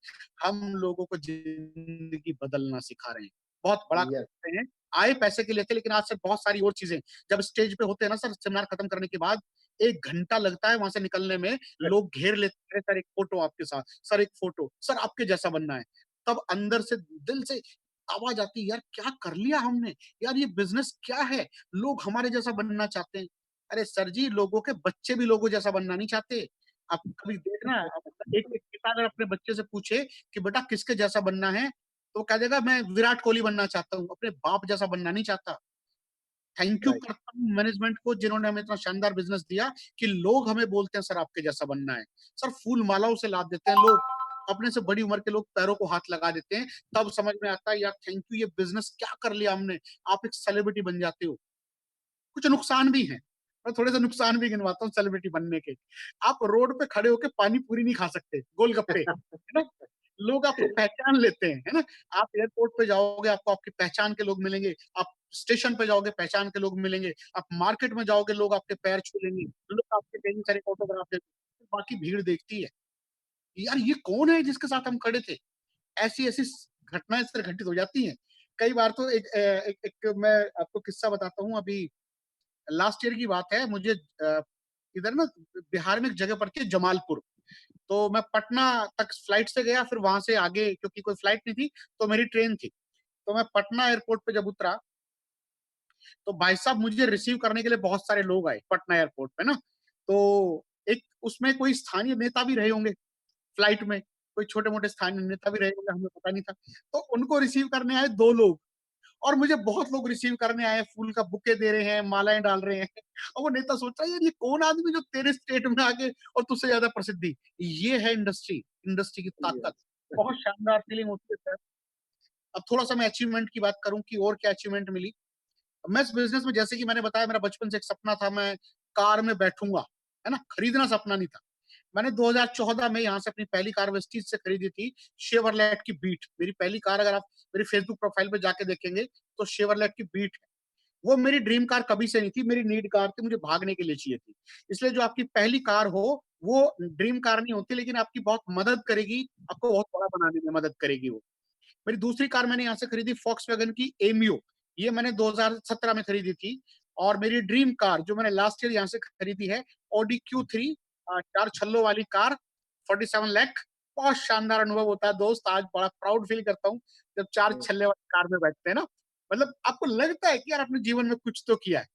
हम लोगों को ज़िंदगी बदलना सिखा रहे हैं। बहुत बड़ा काम यस। करते हैं। आए पैसे के लिए थे, लेकिन आज सर बहुत सारी और चीज़ें, जब स्टेज पे होते हैं ना सर, सेमिनार खत्म करने के बाद 1 घंटा लगता है वहाँ से निकलने में, लोग घेर लेते हैं, "सर, एक फ़ोटो आपके साथ, सर एक फ़ोटो, सर आपके जैसा बनना है।" तब अंदर से, दिल से आवाज़ आती है, यार क्या कर लिया हमने? यार ये बिज़नेस क्या है? लोग हमारे जैसा बनना चाहते हैं। अरे सर जी, लोगों के बच्चे भी लोगों जैसा बनना नहीं चाहते। आप कभी देखना, अब एक पिता अगर अपने बच्चे से पूछे कि बेटा किसके जैसा बनना है? तो वो कह देगा मैं विराट कोहली बनना चाहता हूँ, अपने बाप जैसा बनना नहीं चाहता। Thank you right. करता हूँ मैनेजमेंट को जिन्होंने हमें इतना शानदार बिज़नेस दिया कि लोग हमें बोलते हैं सर आपके जैसा बनना है। सर, फूल मालाओं से लाद देते हैं लोग, अपने से बड़ी उम्र के लोग पैरों को हाथ लगा देते हैं, तब समझ में आता है यार थैंक यू, ये बिज़नेस क्या कर लिया हमने, आप एक सेलिब्रिटी बन जाते हो। कुछ नुकसान भी हैं। मैं थोड़े से नुकसान भी गिनवाता हूँ सेलिब्रिटी बनने के। आप रोड पे खड़े होके पानी पूरी नहीं खा सकते, गोलगप्पे, है ना? लोग आपको पहचान लेते हैं, है ना? आप एयरपोर्ट पे जाओगे, आपको आपकी पहचान के लोग मिलेंगे। आप स्टेशन पे जाओगे, पहचान के लोग मिलेंगे। आप मार्केट में जाओगे, लोग आपके पैर छू लेंगे। लोग आपके कई सारे ऑटोग्राफ देंगे। बाकी भीड़ देखती है, यार ये कौन है जिसके साथ हम खड़े थे? ऐसी-ऐसी घटनाएँ सर घटित हो जाती हैं। कई बार तो एक मैं आपको किस्सा बताता हूँ। अभी लास्ट ईयर की बात है, मुझे इधर ना बिहार में एक जगह पड़ती है जमालपुर। तो मैं पटना तक फ्लाइट से गया, फिर वहाँ से आगे क्योंकि कोई फ्लाइट नहीं थी, तो मेरी ट्रेन थी। तो मैं पटना एयरपोर्ट पे जब उतरा, तो भाई साहब मुझे रिसीव करने के लिए बहुत सारे लोग आए पटना एयरपोर्ट पे ना। तो एक उसमें कोई स्थानीय नेता भी रहे होंगे फ्लाइट में, कोई छोटे-मोटे स्थानीय नेता भी रहे होंगे, हमें पता नहीं था। तो उनको रिसीव करने आए 2 लोग और मुझे बहुत लोग रिसीव करने आए, फूल का बुके दे रहे हैं, मालाएँ डाल रहे हैं। और वो नेता सोच रहा है यार ये कौन आदमी जो तेरे स्टेट में आके और तुझसे ज़्यादा प्रसिद्धि। ये है इंडस्ट्री, इंडस्ट्री की ताकत। Yes. बहुत शानदार फीलिंग होती है सर। अब थोड़ा-सा मैं अचीवमेंट की बात करूँ कि और क्या अचीवमेंट मिली। मैं इस बिज़नेस में जैसे कि मैंने बताया मेरा बचपन से एक सपना था मैं कार में बैठूँगा, है ना? खरीदना सपना नहीं था। मैंने 2014 में यहाँ से अपनी पहली कार वेस्टीज से खरीदी थी, शेवरलेट की बीट। मेरी पहली कार अगर आप मेरी फेसबुक प्रोफाइल पे जाके देखेंगे, तो शेवरलेट की बीट है। वो मेरी ड्रीम कार कभी से नहीं थी, मेरी नीड कार थी, मुझे भागने के लिए चाहिए थी। इसलिए जो आपकी पहली कार हो, वो ड्रीम कार नहीं होती, लेकिन आपकी बहुत मदद करेगी, आपको बहुत बड़ा बनाने में मदद करेगी वो। मेरी दूसरी कार मैंने यहाँ से खरीदी वॉक्सवैगन की एमियो, ये मैंने 2017 में खरीदी थी। और मेरी ड्रीम कार जो मैंने लास्ट ईयर यहाँ से खरीदी है, ऑडी Q3 4 छल्लों वाली कार, 47 लाख। बहुत शानदार अनुभव होता है दोस्त, आज बड़ा प्राउड फील करता हूँ, जब 4 Yes. छल्ले वाली कार में बैठते हैं ना, मतलब आपको लगता है कि यार अपने जीवन में कुछ तो किया है।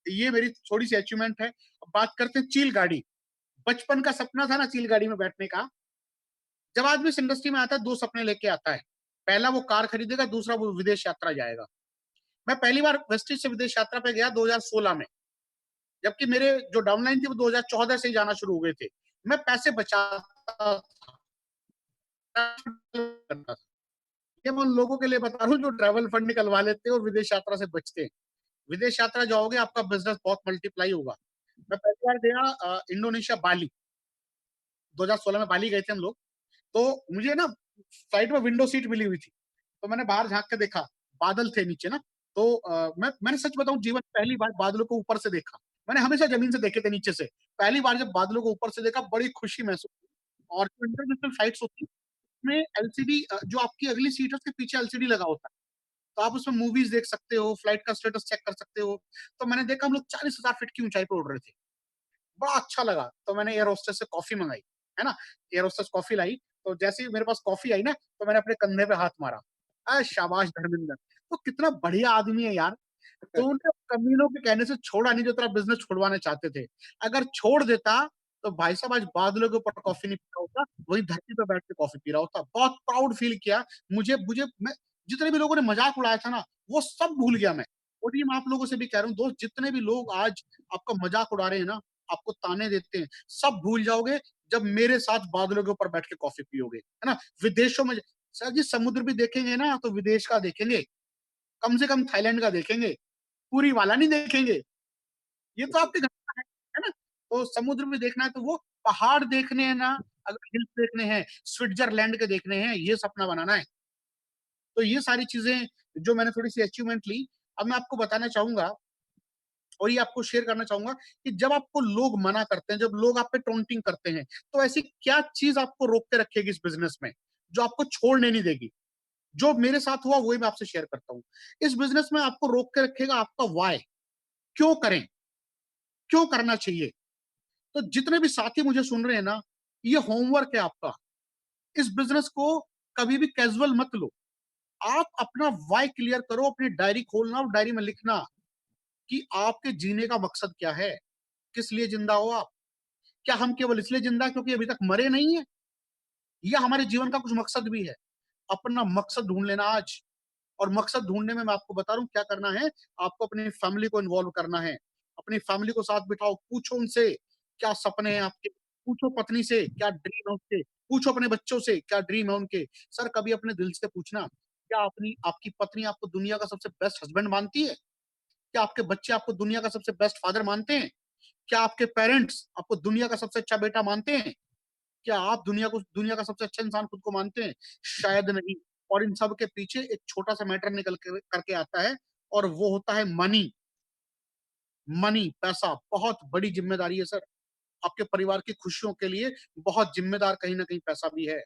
ये मेरी थोड़ी-सी अचीवमेंट है। अब बात करते हैं चील गाड़ी, बचपन का सपना था ना चील गाड़ी में बैठने का। जब आदमी इस इंडस्ट्री में आता है 2 सपने लेके आता है। पहला वो कार खरीदेगा, दूसरा वो विदेश यात्रा जाएगा। मैं पहली बार वेस्टेज से विदेश यात्रा पे गया 2016 में, जबकि मेरे जो डाउनलाइन थी वो 2014 से ही जाना शुरू हो गए थे। मैं पैसे बचाता था। ये मैं उन लोगों के लिए बता रहा हूँ जो ट्रैवल फंड निकलवा लेते हैं और विदेश यात्रा से बचते हैं। विदेश यात्रा जाओगे आपका बिज़नेस बहुत मल्टीप्लाई होगा। मैं पहली बार गया इंडोनेशिया बाली, 2016 में बाली गए थे हम लोग। तो मुझे ना फ्लाइट में विंडो सीट मिली हुई थी। तो मैंने बाहर झाँक के देखा, बादल थे नीचे ना। तो मैंने सच बताऊँ जीवन में पहली बार बादलों को ऊपर से देखा। मैंने हमेशा ज़मीन से देखे थे नीचे से। पहली बार जब बादलों को ऊपर से देखा बड़ी खुशी महसूस हुई। और जो इंटरनेशनल फ्लाइट्स होती हैं, उसमें एलसीडी जो आपकी अगली सीट है उसके पीछे एलसीडी लगा होता है। तो आप उसमें मूवीज़ देख सकते हो, फ्लाइट का स्टेटस चेक कर सकते हो। तो मैंने देखा हम लोग 40,000 फीट की ऊँचाई पे उड़ रहे थे। बड़ा अच्छा लगा, तो मैंने एयर होस्टेस से कॉफ़ी मँगाई, है ना? एयर होस्टेस कॉफ़ी लाई, तो जैसे ही मेरे पास कॉफ़ी आई ना, तो मैंने अपने कंधे पे हाथ मारा। शाबाश धर्मेंद्र! तो कितना बढ़िया आदमी है यार। तो उनने कमीनों के कहने से छोड़ा नहीं जो तेरा बिज़नेस छुड़वाना चाहते थे। अगर छोड़ देता, तो भाई साहब आज बादलों के ऊपर कॉफ़ी नहीं पी रहा होता, वहीं धरती पे बैठ के कॉफ़ी पी रहा होता। बहुत प्राउड फ़ील किया। मुझे मुझे मैं जितने भी लोगों ने मज़ाक उड़ाया था ना, वो सब भूल गया मैं। और ये मैं आप लोगों से भी कह रहा हूँ दोस्त, जितने भी लोग आज आपका मज़ाक उड़ा रहे हैं ना, आपको ताने देते हैं, सब भूल जाओगे जब मेरे साथ बादलों के ऊपर बैठ के कॉफ़ी पियोगे, है ना? विदेशों में सर जी समुद्र भी देखेंगे ना, तो विदेश का देखेंगे, कम से कम थाईलैंड का देखेंगे, पूरी वाला नहीं देखेंगे। ये तो आपके घर का है ना? तो समुद्र में देखना है तो वो पहाड़ देखने हैं ना, अगर हिल्स देखने हैं, स्विट्ज़रलैंड के देखने हैं, ये सपना बनाना है। तो ये सारी चीज़ें जो मैंने थोड़ी-सी अचीवमेंट ली, अब मैं आपको बताना चाहूँगा और ये आपको शेयर करना चाहूँगा कि जब आपको लोग मना करते हैं, जब लोग आप पे टॉन्टिंग करते हैं, तो ऐसी क्या चीज़ आपको रोक के रखेगी इस बिज़नेस में, जो आपको छोड़ने नहीं देगी? जो मेरे साथ हुआ वही मैं आपसे शेयर करता हूँ। इस बिज़नेस में आपको रोक के रखेगा आपका व्हाय, क्यों करें? क्यों करना चाहिए? तो जितने भी साथी मुझे सुन रहे हैं ना, ये होमवर्क है आपका। इस बिज़नेस को कभी भी कैज़ुअल मत लो। आप अपना व्हाय क्लियर करो, अपनी डायरी खोलना और डायरी में लिखना कि आपके जीने का मकसद क्या है? किस लिए ज़िंदा हो आप? क्या हम केवल इसलिए ज़िंदा हैं क्योंकि अभी तक मरे नहीं हैं? या हमारे जीवन का कुछ मकसद भी है? अपना मकसद ढूँढ लेना आज। और मकसद ढूँढने में मैं आपको बता रहा हूँ क्या करना है, आपको अपनी फैमिली को इन्वॉल्व करना है। अपनी फैमिली को साथ बिठाओ, पूछो उनसे क्या सपने हैं आपके? पूछो पत्नी से क्या ड्रीम है उसके? पूछो अपने बच्चों से क्या ड्रीम है उनके? सर कभी अपने दिल से पूछना, क्या अपनी आपकी पत्नी आपको दुनिया का सबसे बेस्ट हस्बैंड मानती है? क्या आपके बच्चे आपको दुनिया का सबसे बेस्ट फादर मानते हैं? क्या आपके पेरेंट्स आपको दुनिया का सबसे अच्छा बेटा मानते हैं? क्या आप दुनिया का सबसे अच्छा इंसान खुद को मानते हैं? शायद नहीं। और इन सब के पीछे एक छोटा-सा मैटर निकल के करके आता है और वो होता है मनी। मनी, पैसा बहुत बड़ी ज़िम्मेदारी है सर। आपके परिवार की खुशियों के लिए बहुत ज़िम्मेदार कहीं न कहीं पैसा भी है।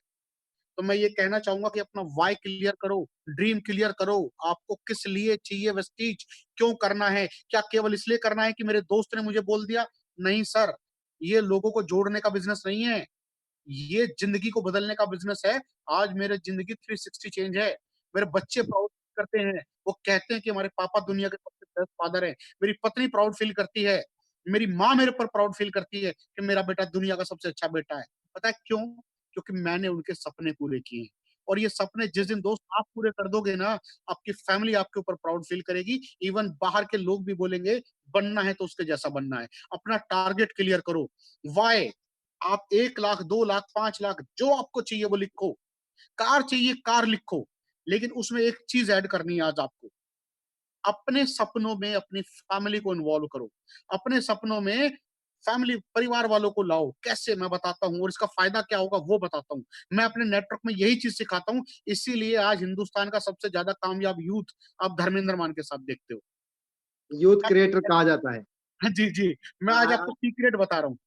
तो मैं ये कहना चाहूँगा कि अपना व्हाय क्लियर करो, ड्रीम क्लियर करो। आपको किस लिए चाहिए वेस्टीज? क्यों करना है? क्या केवल इसलिए करना है कि मेरे दोस्त ने मुझे बोल दिया? नहीं सर, ये लोगों को जोड़ने का बिज़नेस नहीं है। ये जिंदगी को बदलने का बिजनेस है। आज मेरे जिंदगी 360 चेंज है। मेरे बच्चे प्राउड करते हैं, वो कहते हैं कि हमारे पापा दुनिया के सबसे बेस्ट फादर हैं। मेरी पत्नी प्राउड फील करती है, मेरी माँ मेरे ऊपर प्राउड फील करती है कि मेरा बेटा दुनिया का सबसे अच्छा बेटा है। पता है क्यों? क्योंकि मैंने उनके सपने पूरे किए हैं। और ये सपने जिस दिन दोस्त आप पूरे कर दोगे ना, आपकी फैमिली आपके ऊपर प्राउड फील करेगी। इवन बाहर के लोग भी बोलेंगे, बनना है तो उसके जैसा बनना है। अपना टारगेट क्लियर करो। व्हाय? आप 1 लाख, 2 लाख, 5 लाख जो आपको चाहिए वो लिखो। कार चाहिए, कार लिखो। लेकिन उसमें एक चीज़ ऐड करनी है आज आपको। अपने सपनों में अपनी फैमिली को इन्वॉल्व करो। अपने सपनों में फैमिली, परिवार वालों को लाओ। कैसे? मैं बताता हूँ और इसका फ़ायदा क्या होगा वो बताता हूँ। मैं अपने नेटवर्क में यही चीज़ सिखाता हूँ, इसीलिए आज हिंदुस्तान का सबसे ज़्यादा कामयाब यूथ आप धर्मेंद्र मान के साथ देखते हो। यूथ क्रिएटर कहा जाता है। हाँ जी, जी। मैं आज आपको सीक्रेट बता रहा हूँ।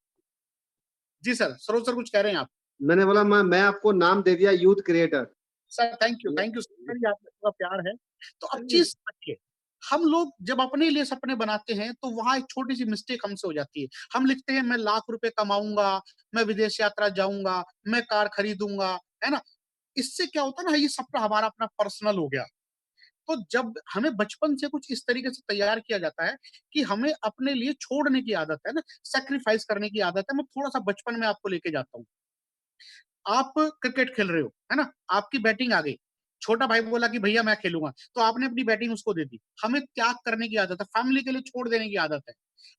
जी सर, सरोज सर कुछ कह रहे हैं आप? मैंने बोला मैं आपको नाम दे दिया youth creator. Sir thank you sir, ये आपका प्यार है। तो अब चीज़ समझिए, हम लोग जब अपने लिए सपने बनाते हैं, तो वहाँ एक छोटी-सी मिस्टेक हमसे हो जाती है। हम लिखते हैं मैं लाख रुपए कमाऊँगा, मैं विदेश यात्रा जाऊँगा, मैं कार खरीदूँगा, है ना? इससे क्या होता है ना, ये सपना हमारा अपना पर्सनल हो गया। तो जब हमें बचपन से कुछ इस तरीके से तैयार किया जाता है कि हमें अपने लिए छोड़ने की आदत है ना, सैक्रिफाइस करने की आदत है। मैं थोड़ा-सा बचपन में आपको लेके जाता हूँ। आप क्रिकेट खेल रहे हो, है ना? आपकी बैटिंग आ गई। छोटा भाई बोला कि भैया मैं खेलूँगा, तो आपने अपनी बैटिंग उसको दे दी। हमें त्याग करने की आदत है, फैमिली के लिए छोड़ देने की आदत है।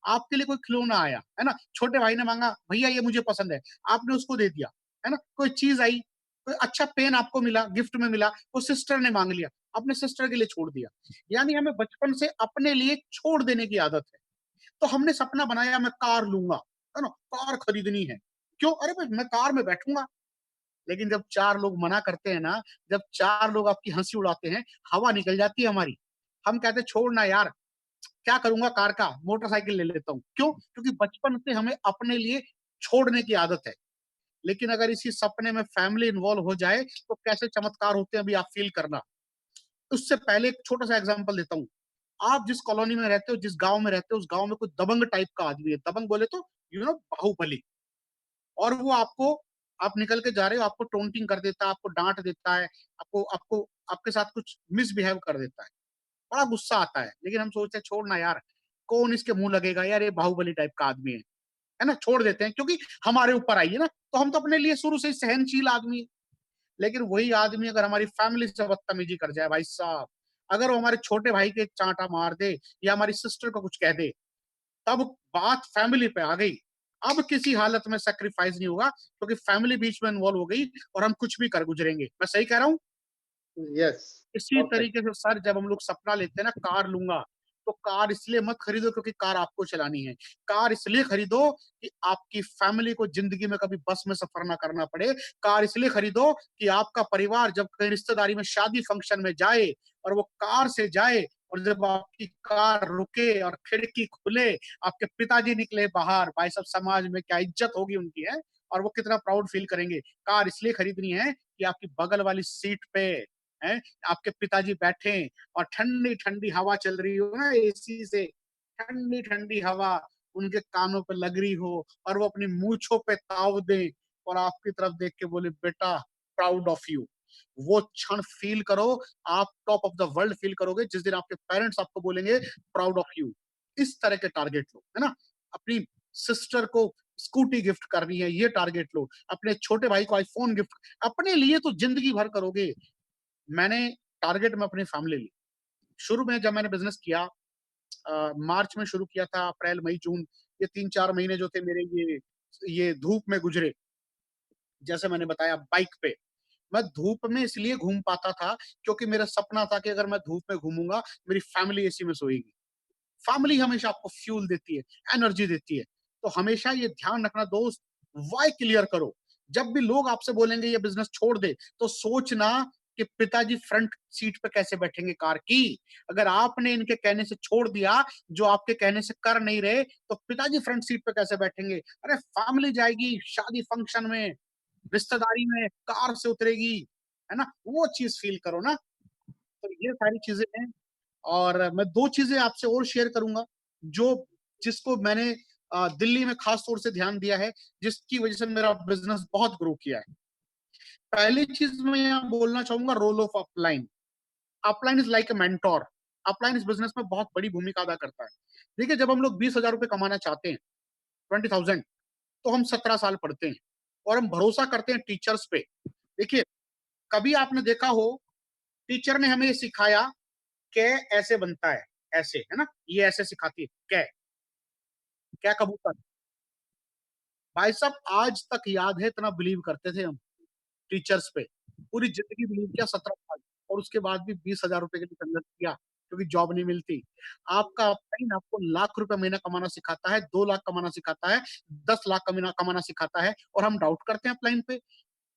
आपके लिए कोई खिलौना आया, है ना? छोटे भाई ने माँगा, भैया ये मुझे पसंद है, आपने उसको दे दिया, है ना? कोई चीज़ आई, कोई अच्छा पेन आपको मिला, गिफ्ट में मिला, वो सिस्टर ने माँग लिया, आपने सिस्टर के लिए छोड़ दिया। यानी हमें बचपन से अपने लिए छोड़ देने की आदत है। तो हमने सपना बनाया मैं कार लूँगा, है ना? कार खरीदनी है। क्यों? अरे भाई मैं कार में बैठूँगा। लेकिन जब 4 लोग मना करते हैं ना, जब 4 लोग आपकी हँसी उड़ाते हैं, हवा निकल जाती है हमारी। हम कहते हैं छोड़ ना यार, क्या करूँगा कार का, मोटरसाइकिल ले लेता हूँ। क्यों? क्योंकि बचपन से हमें अपने लिए छोड़ने की आदत है। लेकिन अगर इसी सपने में फैमिली इन्वॉल्व हो जाए, तो कैसे चमत्कार होते हैं अभी आप फ़ील करना। उससे पहले एक छोटा-सा एग्ज़ाम्पल देता हूँ। आप जिस कॉलोनी में रहते हो, जिस गाँव में रहते हो, उस गाँव में कोई दबंग टाइप का आदमी है। दबंग बोले तो बाहुबली। और वो आपको, आप निकल के जा रहे हो, आपको टोंटिंग कर देता है, आपको डाँट देता है, आपको आपको आपके साथ कुछ मिसबिहेव कर देता है। बड़ा गुस्सा आता है, लेकिन हम सोचते हैं छोड़ ना यार, कौन इसके मुँह लगेगा यार, ये बाहुबली टाइप का आदमी है ना? छोड़ देते हैं क्योंकि हमारे ऊपर आई है ना, तो हम तो अपने लिए शुरू से ही सहनशील आदमी हैं। लेकिन वही आदमी अगर हमारी फैमिली से बदतमीजी कर जाए भाई साहब, अगर वो हमारे छोटे भाई के चाँटा मार दे या हमारी सिस्टर को कुछ कह दे, तब बात फैमिली पे आ गई। अब किसी हालत में सैक्रिफाइस नहीं होगा क्योंकि फैमिली बीच में इन्वॉल्व हो गई और हम कुछ भी कर गुजरेंगे। मैं सही कह रहा हूँ? यस, इसी परफेक्ट। तरीके से सर जब हम लोग सपना लेते हैं ना कार लूँगा, तो कार इसलिए मत खरीदो क्योंकि कार आपको चलानी है। कार इसलिए खरीदो कि आपकी फैमिली को ज़िंदगी में कभी बस में सफ़र ना करना पड़े। कार इसलिए खरीदो कि आपका परिवार जब कहीं रिश्तेदारी में शादी फंक्शन में जाए और वो कार से जाए और जब आपकी कार रुके और खिड़की खुले, आपके पिताजी निकले बाहर, भाई साहब समाज में क्या इज़्ज़त होगी उनकी, हैं? और वो कितना प्राउड फ़ील करेंगे। कार इसलिए खरीदनी है कि आपकी बगल वाली सीट पे, हैं, आपके पिताजी बैठे और ठंडी-ठंडी हवा चल रही हो ना एसी से, ठंडी-ठंडी हवा उनके कानों पे लग रही हो और वो अपनी मूँछों पे ताव दें और आपकी तरफ देख के बोले, "बेटा प्राउड ऑफ यू।" वो क्षण फ़ील करो, आप top of the world feel करोगे जिस दिन आपके पेरेंट्स आपको बोलेंगे, "प्राउड ऑफ यू।" इस तरह के टारगेट लो, है ना? अपनी सिस्टर को स्कूटी गिफ्ट करनी है, ये टारगेट लो। अपने छोटे भाई को आईफ़ोन गिफ्ट, अपने लिए तो ज़िंदगी भर करोगे। मैंने टारगेट में अपनी फैमिली ली। शुरू में जब मैंने बिज़नेस किया, मार्च में शुरू किया था, अप्रैल, मई, जून, ये 3-4 महीने जो थे मेरे, ये धूप में गुज़रे। जैसे मैंने बताया बाइक पे, मैं धूप में इसलिए घूम पाता था क्योंकि मेरा सपना था कि अगर मैं धूप में घूमूँगा, मेरी फैमिली एसी में सोएगी। फैमिली हमेशा आपको फ्यूल देती है, एनर्जी देती है। तो हमेशा ये ध्यान रखना दोस्त, व्हाय क्लियर करो। जब भी लोग आपसे बोलेंगे ये बिज़नेस छोड़ दे, तो सोचना कि पिताजी फ्रंट सीट पे कैसे बैठेंगे कार की। अगर आपने इनके कहने से छोड़ दिया, जो आपके कहने से कर नहीं रहे, तो पिताजी फ्रंट सीट पे कैसे बैठेंगे? अरे फैमिली जाएगी शादी फंक्शन में, रिश्तेदारी में, कार से उतरेगी, है ना? वो चीज़ फ़ील करो ना। तो ये सारी चीज़ें हैं। और मैं 2 चीज़ें आपसे और शेयर करूँगा, जो जिसको मैंने दिल्ली में खास तौर से ध्यान दिया है, जिसकी वजह से मेरा बिज़नेस बहुत ग्रो किया है। पहली चीज़ मैं यहाँ बोलना चाहूँगा role of upline. Upline is like a mentor. Upline इस बिज़नेस में बहुत बड़ी भूमिका अदा करता है। देखिए, जब हम लोग 20,000 रुपए कमाना चाहते हैं, 20,000, तो हम 17 साल पढ़ते हैं और हम भरोसा करते हैं टीचर्स पे। देखिए, कभी आपने देखा हो टीचर ने हमें ये सिखाया कै ऐसे बनता है, ऐसे, है ना? ये ऐसे सिखाती है, कै कबूतर। भाई साहब आज तक याद है, इतना बिलीव करते थे हम टीचर्स पे। पूरी ज़िंदगी बिलीव किया 17 साल और उसके बाद भी 20,000 रुपए के लिए संघर्ष किया, क्योंकि जॉब नहीं मिलती। आपका अपलाइन आपको लाख रुपए महीना कमाना सिखाता है, 2 लाख कमाना सिखाता है, 10 लाख कमीना कमाना सिखाता है और हम डाउट करते हैं अपलाइन पे।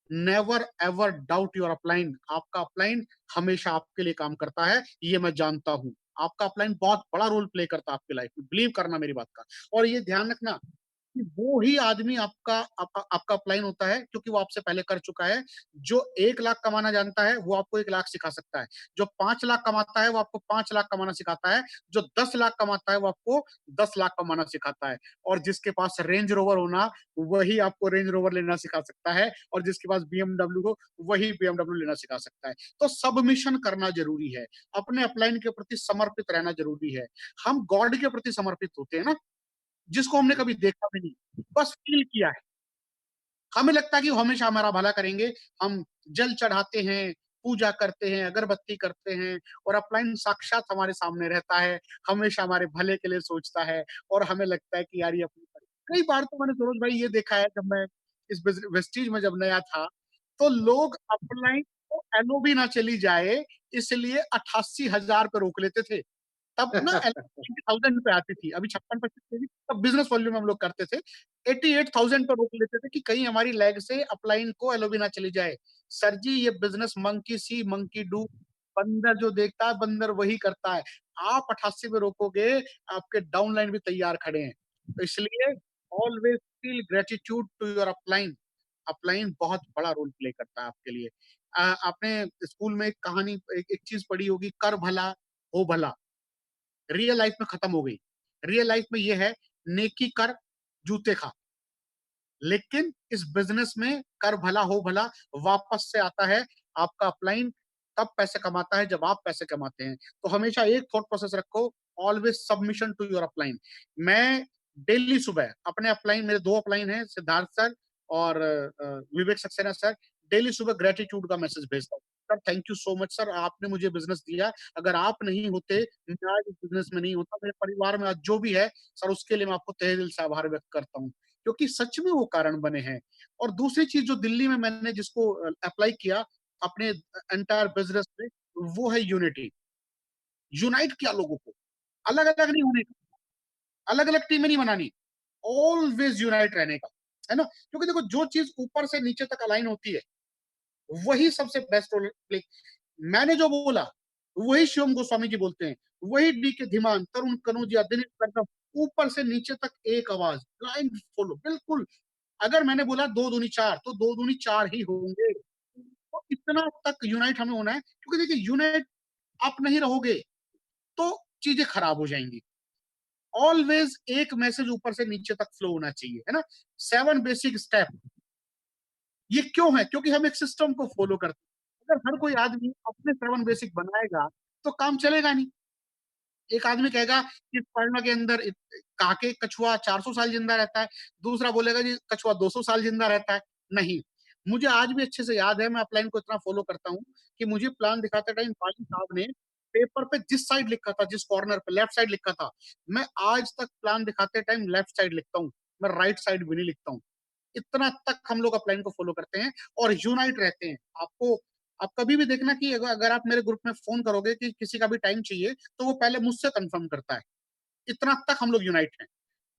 Never ever doubt your upline. आपका अपलाइन हमेशा आपके लिए काम करता है, ये मैं जानता हूँ। आपका अपलाइन बहुत बड़ा रोल प्ले करता है आपकी लाइफ में, बिलीव करना मेरी बात का। और ये ध्यान रखना कि वो ही आदमी आपका अपलाइन होता है क्योंकि वो आपसे पहले कर चुका है। जो 1 लाख कमाना जानता है, वो आपको 1 लाख सिखा सकता है। जो 5 लाख कमाता है, वो आपको 5 लाख कमाना सिखाता है। जो 10 लाख कमाता है, वो आपको 10 लाख कमाना सिखाता है। और जिसके पास रेंज रोवर होना, वही आपको रेंज रोवर लेना सिखा सकता है और जिसके पास बीएमडब्ल्यू हो, वही बीएमडब्ल्यू लेना सिखा सकता है। तो सबमिशन करना ज़रूरी है। अपने अपलाइन के प्रति समर्पित रहना ज़रूरी है। हम गॉड के प्रति समर्पित होते हैं ना, जिसको हमने कभी देखा भी नहीं, बस फ़ील किया है। हमें लगता है कि वो हमेशा हमारा भला करेंगे, हम जल चढ़ाते हैं, पूजा करते हैं, अगरबत्ती करते हैं और अपलाइन साक्षात हमारे सामने रहता है, हमेशा हमारे भले के लिए सोचता है और हमें लगता है कि यार ये अपनी कई बार तो मैंने सरोज भाई ये देखा है जब मैं इस वेस्टीज में जब नया था, तो लोग अपलाइन को एलओबी ना चली जाए, इसलिए 88,000 पे रोक लेते थे। तब ना 20,000 पे आती थी, अभी 56-25 पे भी तब बिज़नेस वॉल्यूम हम लोग करते थे। 88,000 पे रोक लेते थे कि कहीं हमारी लेग से अपलाइन को एलओबी ना चली जाए। सर जी ये business monkey C monkey do, बंदर जो देखता है बंदर वही करता है। आप 88 पे रोकोगे, आपके डाउनलाइन भी तैयार खड़े हैं। तो इसलिए always feel gratitude to your upline. Upline बहुत बड़ा रोल प्ले करता है आपके लिए। आपने स्कूल में एक कहानी एक चीज़ पढ़ी होगी, कर भला हो भला। रियल लाइफ में खत्म हो गई। रियल लाइफ में ये है, नेकी कर, जूते खा। लेकिन इस बिज़नेस में कर भला हो भला वापस से आता है। आपका अपलाइन तब पैसे कमाता है जब आप पैसे कमाते हैं। तो हमेशा एक थॉट प्रोसेस रखो, always submission to your upline. मैं डेली सुबह अपने अपलाइन मेरे 2 अपलाइन हैं, सिद्धार्थ सर और विवेक सक्सेना सर, डेली सुबह ग्रैटिट्यूड का मैसेज भेजता हूँ। Sir thank you so much sir, आपने मुझे बिज़नेस दिया। अगर आप नहीं होते, मैं आज इस बिज़नेस में नहीं होता। मेरे परिवार में आज जो भी है, सर उसके लिए मैं आपको तहे दिल से आभार व्यक्त करता हूँ। क्योंकि सच में वो कारण बने हैं। और दूसरी चीज़ जो दिल्ली में मैंने जिसको अप्लाई किया अपने एंटायर बिज़नेस में, वो है यूनिटी। यूनाइट किया लोगों को, अलग-अलग नहीं होने का, अलग-अलग टीमें नहीं बनानी, ऑलवेज़ यूनाइट रहने का, है ना? क्योंकि देखो जो चीज़ ऊपर से नीचे तक अलाइन होती है, वही सबसे बेस्ट रोल प्ले। मैंने जो बोला, वही शिवम गोस्वामी जी बोलते हैं, वही डी के धीमान, तरुण कनौजिया, दिनेश कर्दम, ऊपर से नीचे तक एक आवाज़, लाइन फॉलो, बिल्कुल। अगर मैंने बोला 2 दूनी 4 तो 2 दूनी 4 ही होंगे। तो इतना तक यूनाइट हमें होना है क्योंकि देखिए यूनाइट आप नहीं रहोगे, तो चीज़ें खराब हो जाएँगी। ऑलवेज़ एक मैसेज ऊपर से नीचे तक फ्लो होना चाहिए, है ना? 7 बेसिक स्टेप ये क्यों है? क्योंकि हम एक सिस्टम को फॉलो करते हैं। अगर हर कोई आदमी अपने 7 बेसिक बनाएगा, तो काम चलेगा नहीं। एक आदमी कहेगा कि पर्ण के अंदर काके कछुआ 400 साल जिंदा रहता है, दूसरा बोलेगा जी कछुआ 200 साल जिंदा रहता है। नहीं, मुझे आज भी अच्छे से याद है, मैं अपलाइन को इतना फॉलो करता हूँ कि मुझे प्लान दिखाते टाइम वाली साहब ने पेपर पे जिस साइड लिखा था, जिस कॉर्नर पे लेफ्ट साइड लिखा था, मैं आज तक प्लान दिखाते टाइम लेफ्ट साइड लिखता हूँ, मैं राइट साइड भी नहीं लिखता हूँ। इतना तक हम लोग अपलाइन को फॉलो करते हैं और यूनाइट रहते हैं। आप कभी भी देखना कि अगर आप मेरे ग्रुप में फ़ोन करोगे कि किसी का भी टाइम चाहिए, तो वो पहले मुझसे कन्फर्म करता है। इतना तक हम लोग यूनाइट हैं।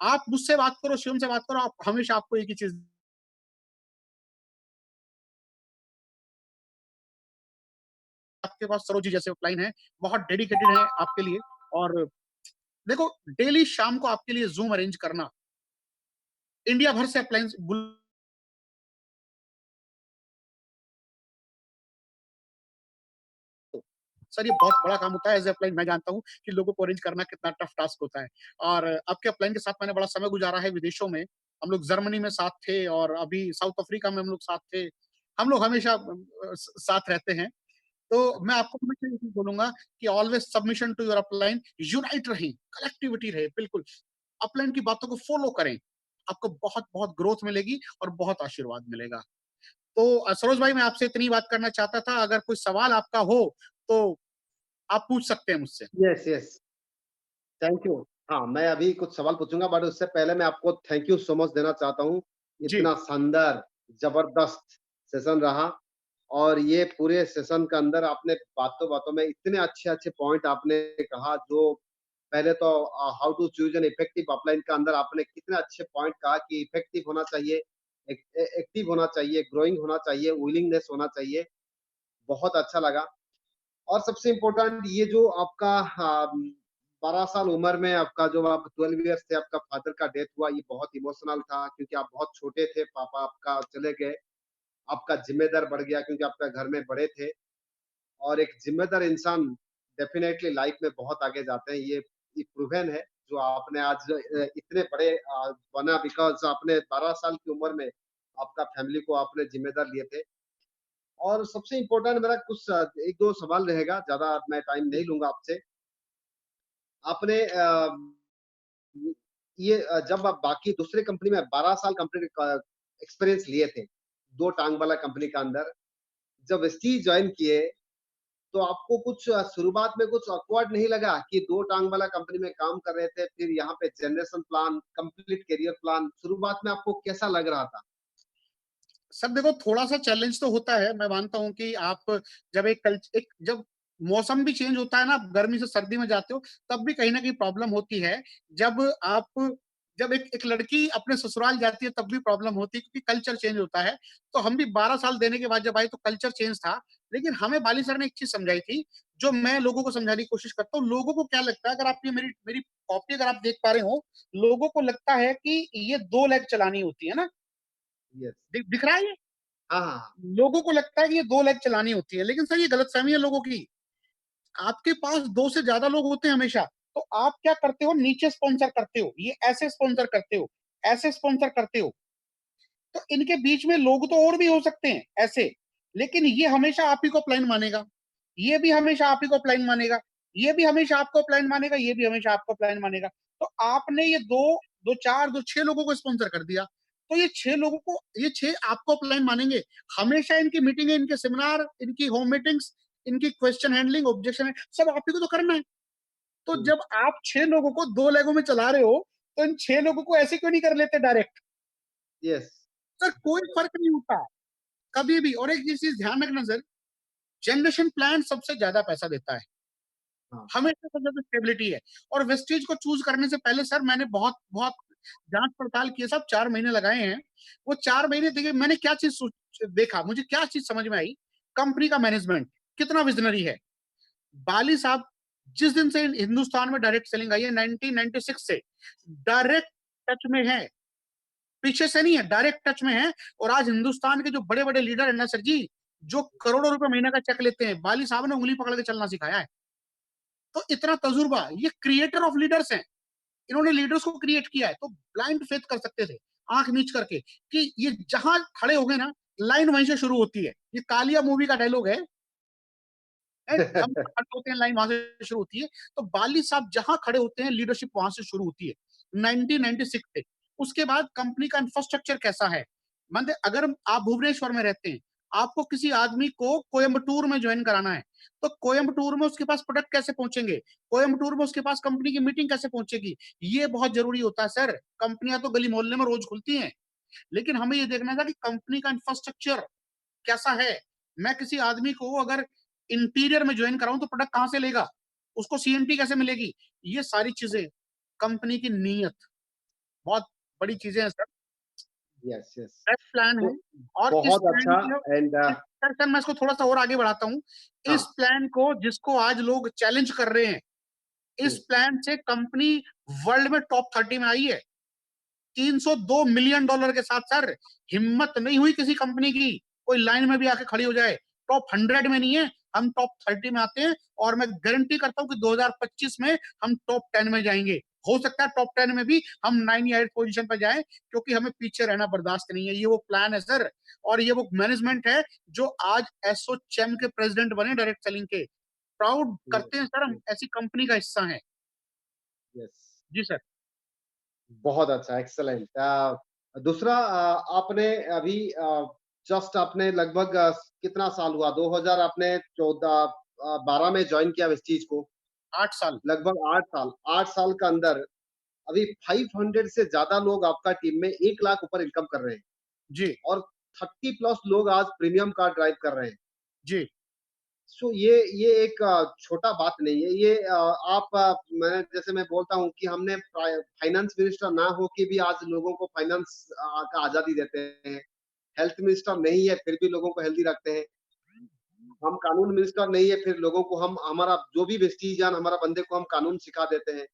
आप मुझसे बात करो, शिवम से बात करो, आप हमेशा आपको एक ही चीज़ आपके पास सरोजी जैसे अपलाइन है, बहुत डेडिकेटेड है आपके लिए और देखो डेली शाम को आपके लिए ज़ूम अरेंज करना, इंडिया भर से अपलाइन्स बुल सर ये बहुत बड़ा काम होता है, एज़ ए अपलाइन मैं जानता हूँ कि लोगों को अरेंज करना कितना टफ टास्क होता है। और आपके अपलाइन के साथ मैंने बड़ा समय गुज़ारा है विदेशों में। हम लोग जर्मनी में साथ थे और अभी साउथ अफ्रीका में हम लोग साथ थे। हम लोग हमेशा साथ रहते हैं। तो मैं आपको हमेशा ये चीज़ बोलूँगा कि always submission to your upline, unite रहें, कलेक्टिविटी रहे, बिल्कुल। अपलाइन की बातों को फ़ॉलो करें। आपको बहुत-बहुत ग्रोथ मिलेगी और बहुत आशीर्वाद मिलेगा। तो सरोज भाई मैं आपसे इतनी बात करना चाहता था, अगर कोई सवाल आपका हो, तो आप पूछ सकते हैं मुझसे। Yes, yes. Thank you. हाँ, मैं अभी कुछ सवाल पूछूँगा बट उससे पहले मैं आपको थैंक यू सो मच देना चाहता हूँ। जी, इतना शानदार, ज़बरदस्त सेशन रहा और ये पूरे सेशन के अंदर आपने बातों-बातों में इतने अच्छे-अच्छे पॉइंट आपने कहा जो पहले तो how to choose an effective upline के अंदर आपने कितने अच्छे पॉइंट कहा कि इफेक्टिव होना चाहिए, एक्टिव होना चाहिए, ग्रोइंग होना चाहिए, विलिंगनेस होना चाहिए। बहुत अच्छा लगा। और सबसे इम्पोर्टेंट ये जो आपका 12 साल उम्र में आपका जो आप 12 इयर्स थे, आपका फादर का डेथ हुआ, ये बहुत इमोशनल था क्योंकि आप बहुत छोटे थे, पापा आपका चले गए, आपका ज़िम्मेदार बढ़ गया क्योंकि आपका घर में बड़े थे और एक ज़िम्मेदार इंसान डेफ़िनेटली लाइफ़ में बहुत आगे जाते हैं, ये प्रूवन है, जो आपने आज इतने बड़े बना बिकॉज़ आपने 12 साल की उम्र में आपका फैमिली को आपने ज़िम्मेदार लिए थे। और सबसे इम्पोर्टेंट मेरा कुछ 1-2 सवाल रहेगा, ज़्यादा मैं टाइम नहीं लूँगा आपसे। आपने ये जब आप बाकी दूसरे कंपनी में 12 साल कंप्लीट एक्सपीरियंस लिए थे, 2 टांग वाला कंपनी के अंदर, जब वेस्टीज जॉइन किए, तो आपको कुछ शुरुआत में कुछ ऑकवर्ड नहीं लगा कि 2 टांग वाला कंपनी में काम कर रहे थे, फिर यहाँ पे generation plan, complete career plan, शुरुआत में आपको कैसा लग रहा था? सर देखो थोड़ा-सा चैलेंज तो होता है, मैं मानता हूँ कि आप जब मौसम भी चेंज होता है ना, आप गर्मी से सर्दी में जाते हो, तब भी कहीं न कहीं प्रॉब्लम होती है। जब आप जब एक एक लड़की अपने ससुराल जाती है, तब भी प्रॉब्लम होती है क्योंकि कल्चर चेंज होता है। तो हम भी 12 साल देने के बाद जब आए तो कल्चर चेंज था, लेकिन हमें बाली सर ने एक चीज़ समझाई थी, जो मैं लोगों को समझाने की कोशिश करता हूँ। लोगों को क्या लगता है, अगर आप ये मेरी मेरी कॉपी अगर आप देख पा रहे हो, लोगों को लगता है कि ये 2 लेग चलानी होती है ना, यस। दिख रहा है ये? हाँ, हाँ, हाँ। लोगों को लगता है कि ये 2 लेग चलानी होती है, लेकिन सर ये गलतफ़हमी है लोगों की। आपके पास 2 से ज़्यादा लोग होते हैं हमेशा, तो आप क्या करते हो नीचे स्पॉन्सर करते हो, ये ऐसे स्पॉन्सर करते हो, ऐसे स्पॉन्सर करते हो। तो इनके बीच में लोग तो और भी हो सकते हैं ऐसे, लेकिन ये हमेशा आप ही को अपलाइन मानेगा, ये भी हमेशा आप ही को अपलाइन मानेगा, ये भी हमेशा आपको अपलाइन मानेगा, ये भी हमेशा आपको अपलाइन मानेगा। तो आपने ये 2, 4, 6 लोगों को स्पॉन्सर कर दिया, तो ये 6 आपको अपलाइन मानेंगे। हमेशा इनकी मीटिंगें, इनके सेमिनार, इनकी होम मीटिंग्स, इनकी क्वेश्चन हैंडलिंग, ऑब्जेक्शन सब आप ही को तो करना है। तो हुँ, जब आप 6 लोगों को 2 लेगों में चला रहे हो, तो इन 6 लोगों को ऐसे क्यों नहीं कर लेते डायरेक्ट? यस। सर कोई फ़र्क नहीं होता। कभी भी। और एक ये चीज़ ध्यान रखना सर, जनरेशन प्लान सबसे ज़्यादा पैसा देता है। हाँ, हमेशा सबसे ज़्यादा स्टेबिलिटी है। और वेस्टेज को चूज़ करने से पहले सर मैंने बहुत जाँच-पड़ताल की है साहब, 4 महीने लगाए हैं। वो 4 महीने देखिए मैंने क्या चीज़ देखा, मुझे क्या चीज़ समझ में आई, कंपनी का मैनेजमेंट कितना विज़नरी है। बाली साहब जिस दिन से हिंदुस्तान में डायरेक्ट सेलिंग आई है 1996 से, डायरेक्ट टच में है। पीछे से नहीं है, डायरेक्ट टच में है। और आज हिंदुस्तान के जो बड़े-बड़े लीडर हैं ना सर जी, जो करोड़ों रुपए महीने का चेक लेते हैं, बाली साहब ने उँगली पकड़ के चलना सिखाया है। तो इतना तजुर्बा, ये क्रिएटर ऑफ लीडर्स हैं। इन्होंने लीडर्स को क्रिएट किया है, तो ब्लाइंड फेथ कर सकते थे, आँख मीच करके कि ये जहाँ खड़े हो गए ना, लाइन वहीं से शुरू होती है। ये कालिया मूवी का डायलॉग है, हम खड़े होते हैं, लाइन वहाँ से शुरू होती है। तो बाली साहब जहाँ खड़े होते हैं, लीडरशिप वहाँ से शुरू होती है, 1996 से। उसके बाद कंपनी का इंफ्रास्ट्रक्चर कैसा है? मतलब अगर आप भुवनेश्वर में रहते हैं, आपको किसी आदमी को कोयंबटूर में जॉइन कराना है, तो कोयंबटूर में उसके पास प्रोडक्ट कैसे पहुँचेंगे? कोयंबटूर में उसके पास कंपनी की मीटिंग कैसे पहुँचेगी? ये बहुत ज़रूरी होता है सर। कंपनियाँ तो गली-मोहल्ले में रोज़ खुलती हैं, लेकिन हमें ये देखना था कि कंपनी का इंफ्रास्ट्रक्चर कैसा है? मैं किसी आदमी को अगर इंटीरियर में जॉइन कराऊँ तो प्रोडक्ट कहाँ से लेगा? उसको सीएमपी कैसे मिलेगी? ये सारी चीज़ें, कंपनी की नीयत, बहुत बड़ी चीज़ें हैं sir. Yes, yes. Best plan तो है। और इस बहुत प्लान अच्छा को एंड सर मैं इसको थोड़ा-सा और आगे बढ़ाता हूँ। इस हाँ, प्लान को जिसको आज लोग चैलेंज कर रहे हैं, हुँ, इस प्लान से कंपनी वर्ल्ड में टॉप 30 में आई है। $302 मिलियन के साथ सर, हिम्मत नहीं हुई किसी कंपनी की, कोई लाइन में भी आके खड़ी हो जाए। टॉप 100 में नहीं है, हम टॉप 30 में आते हैं और मैं गारंटी करता हूँ कि 2025 में हम टॉप 10 में जाएँगे। हो सकता है टॉप 10 में भी हम 9 या 8 पोज़ीशन पे जाएँ, क्योंकि हमें पीछे रहना बर्दाश्त नहीं है। ये वो प्लान है सर, और ये वो मैनेजमेंट है जो आज एसोचैम के प्रेज़िडेंट बने डायरेक्ट सेलिंग के। प्राउड यस, करते हैं सर, हम यस, ऐसी कंपनी का हिस्सा हैं। यस। जी सर। बहुत अच्छा, एक्सीलेंट। दूसरा, आपने अभी जस्ट आपने लगभग कितना साल हुआ? 2000 आपने 14 12 में जॉइन किया वेस्टीज को, 8 साल। लगभग 8 साल। 8 साल के अंदर अभी 500 से ज़्यादा लोग आपका टीम में 1 लाख ऊपर इनकम कर रहे हैं जी, और 30 प्लस लोग आज प्रीमियम कार ड्राइव कर रहे हैं। जी, सो ये एक छोटा बात नहीं है। ये मैं बोलता हूँ कि हमने फाइनेंस मिनिस्टर ना हो के भी आज लोगों को फाइनेंस का आज़ादी देते हैं। हेल्थ मिनिस्टर नहीं है, फिर भी लोगों को हेल्दी रखते हैं। हम कानून मिनिस्टर नहीं है, फिर लोगों को हम हमारा जो भी वेस्टीजियन हमारा बंदे को हम कानून सिखा देते हैं।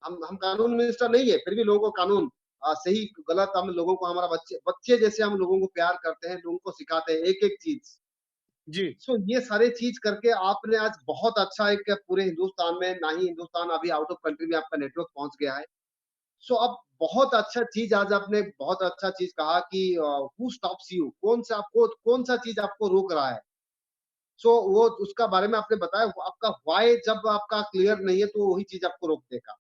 हम कानून मिनिस्टर नहीं है, फिर भी लोगों को कानून सही गलत हम लोगों को हमारा बच्चे बच्चे जैसे हम लोगों को प्यार करते हैं, लोगों को सिखाते हैं एक-एक चीज़। जी। सो ये सारे चीज़ करके आपने आज बहुत अच्छा एक पूरे हिंदुस्तान में, ना ही हिंदुस्तान अभी आउट ऑफ कंट्री में आपका नेटवर्क पहुँच गया है। सो अब बहुत अच्छा चीज़ आज आपने बहुत अच्छा चीज़ कहा कि हू स्टॉप्स यू? कौन-सा चीज़ आपको रोक रहा है? सो वो उसका बारे में आपने बताया, आपका व्हाय जब आपका क्लियर नहीं है, तो वही चीज़ आपको रोक देगा।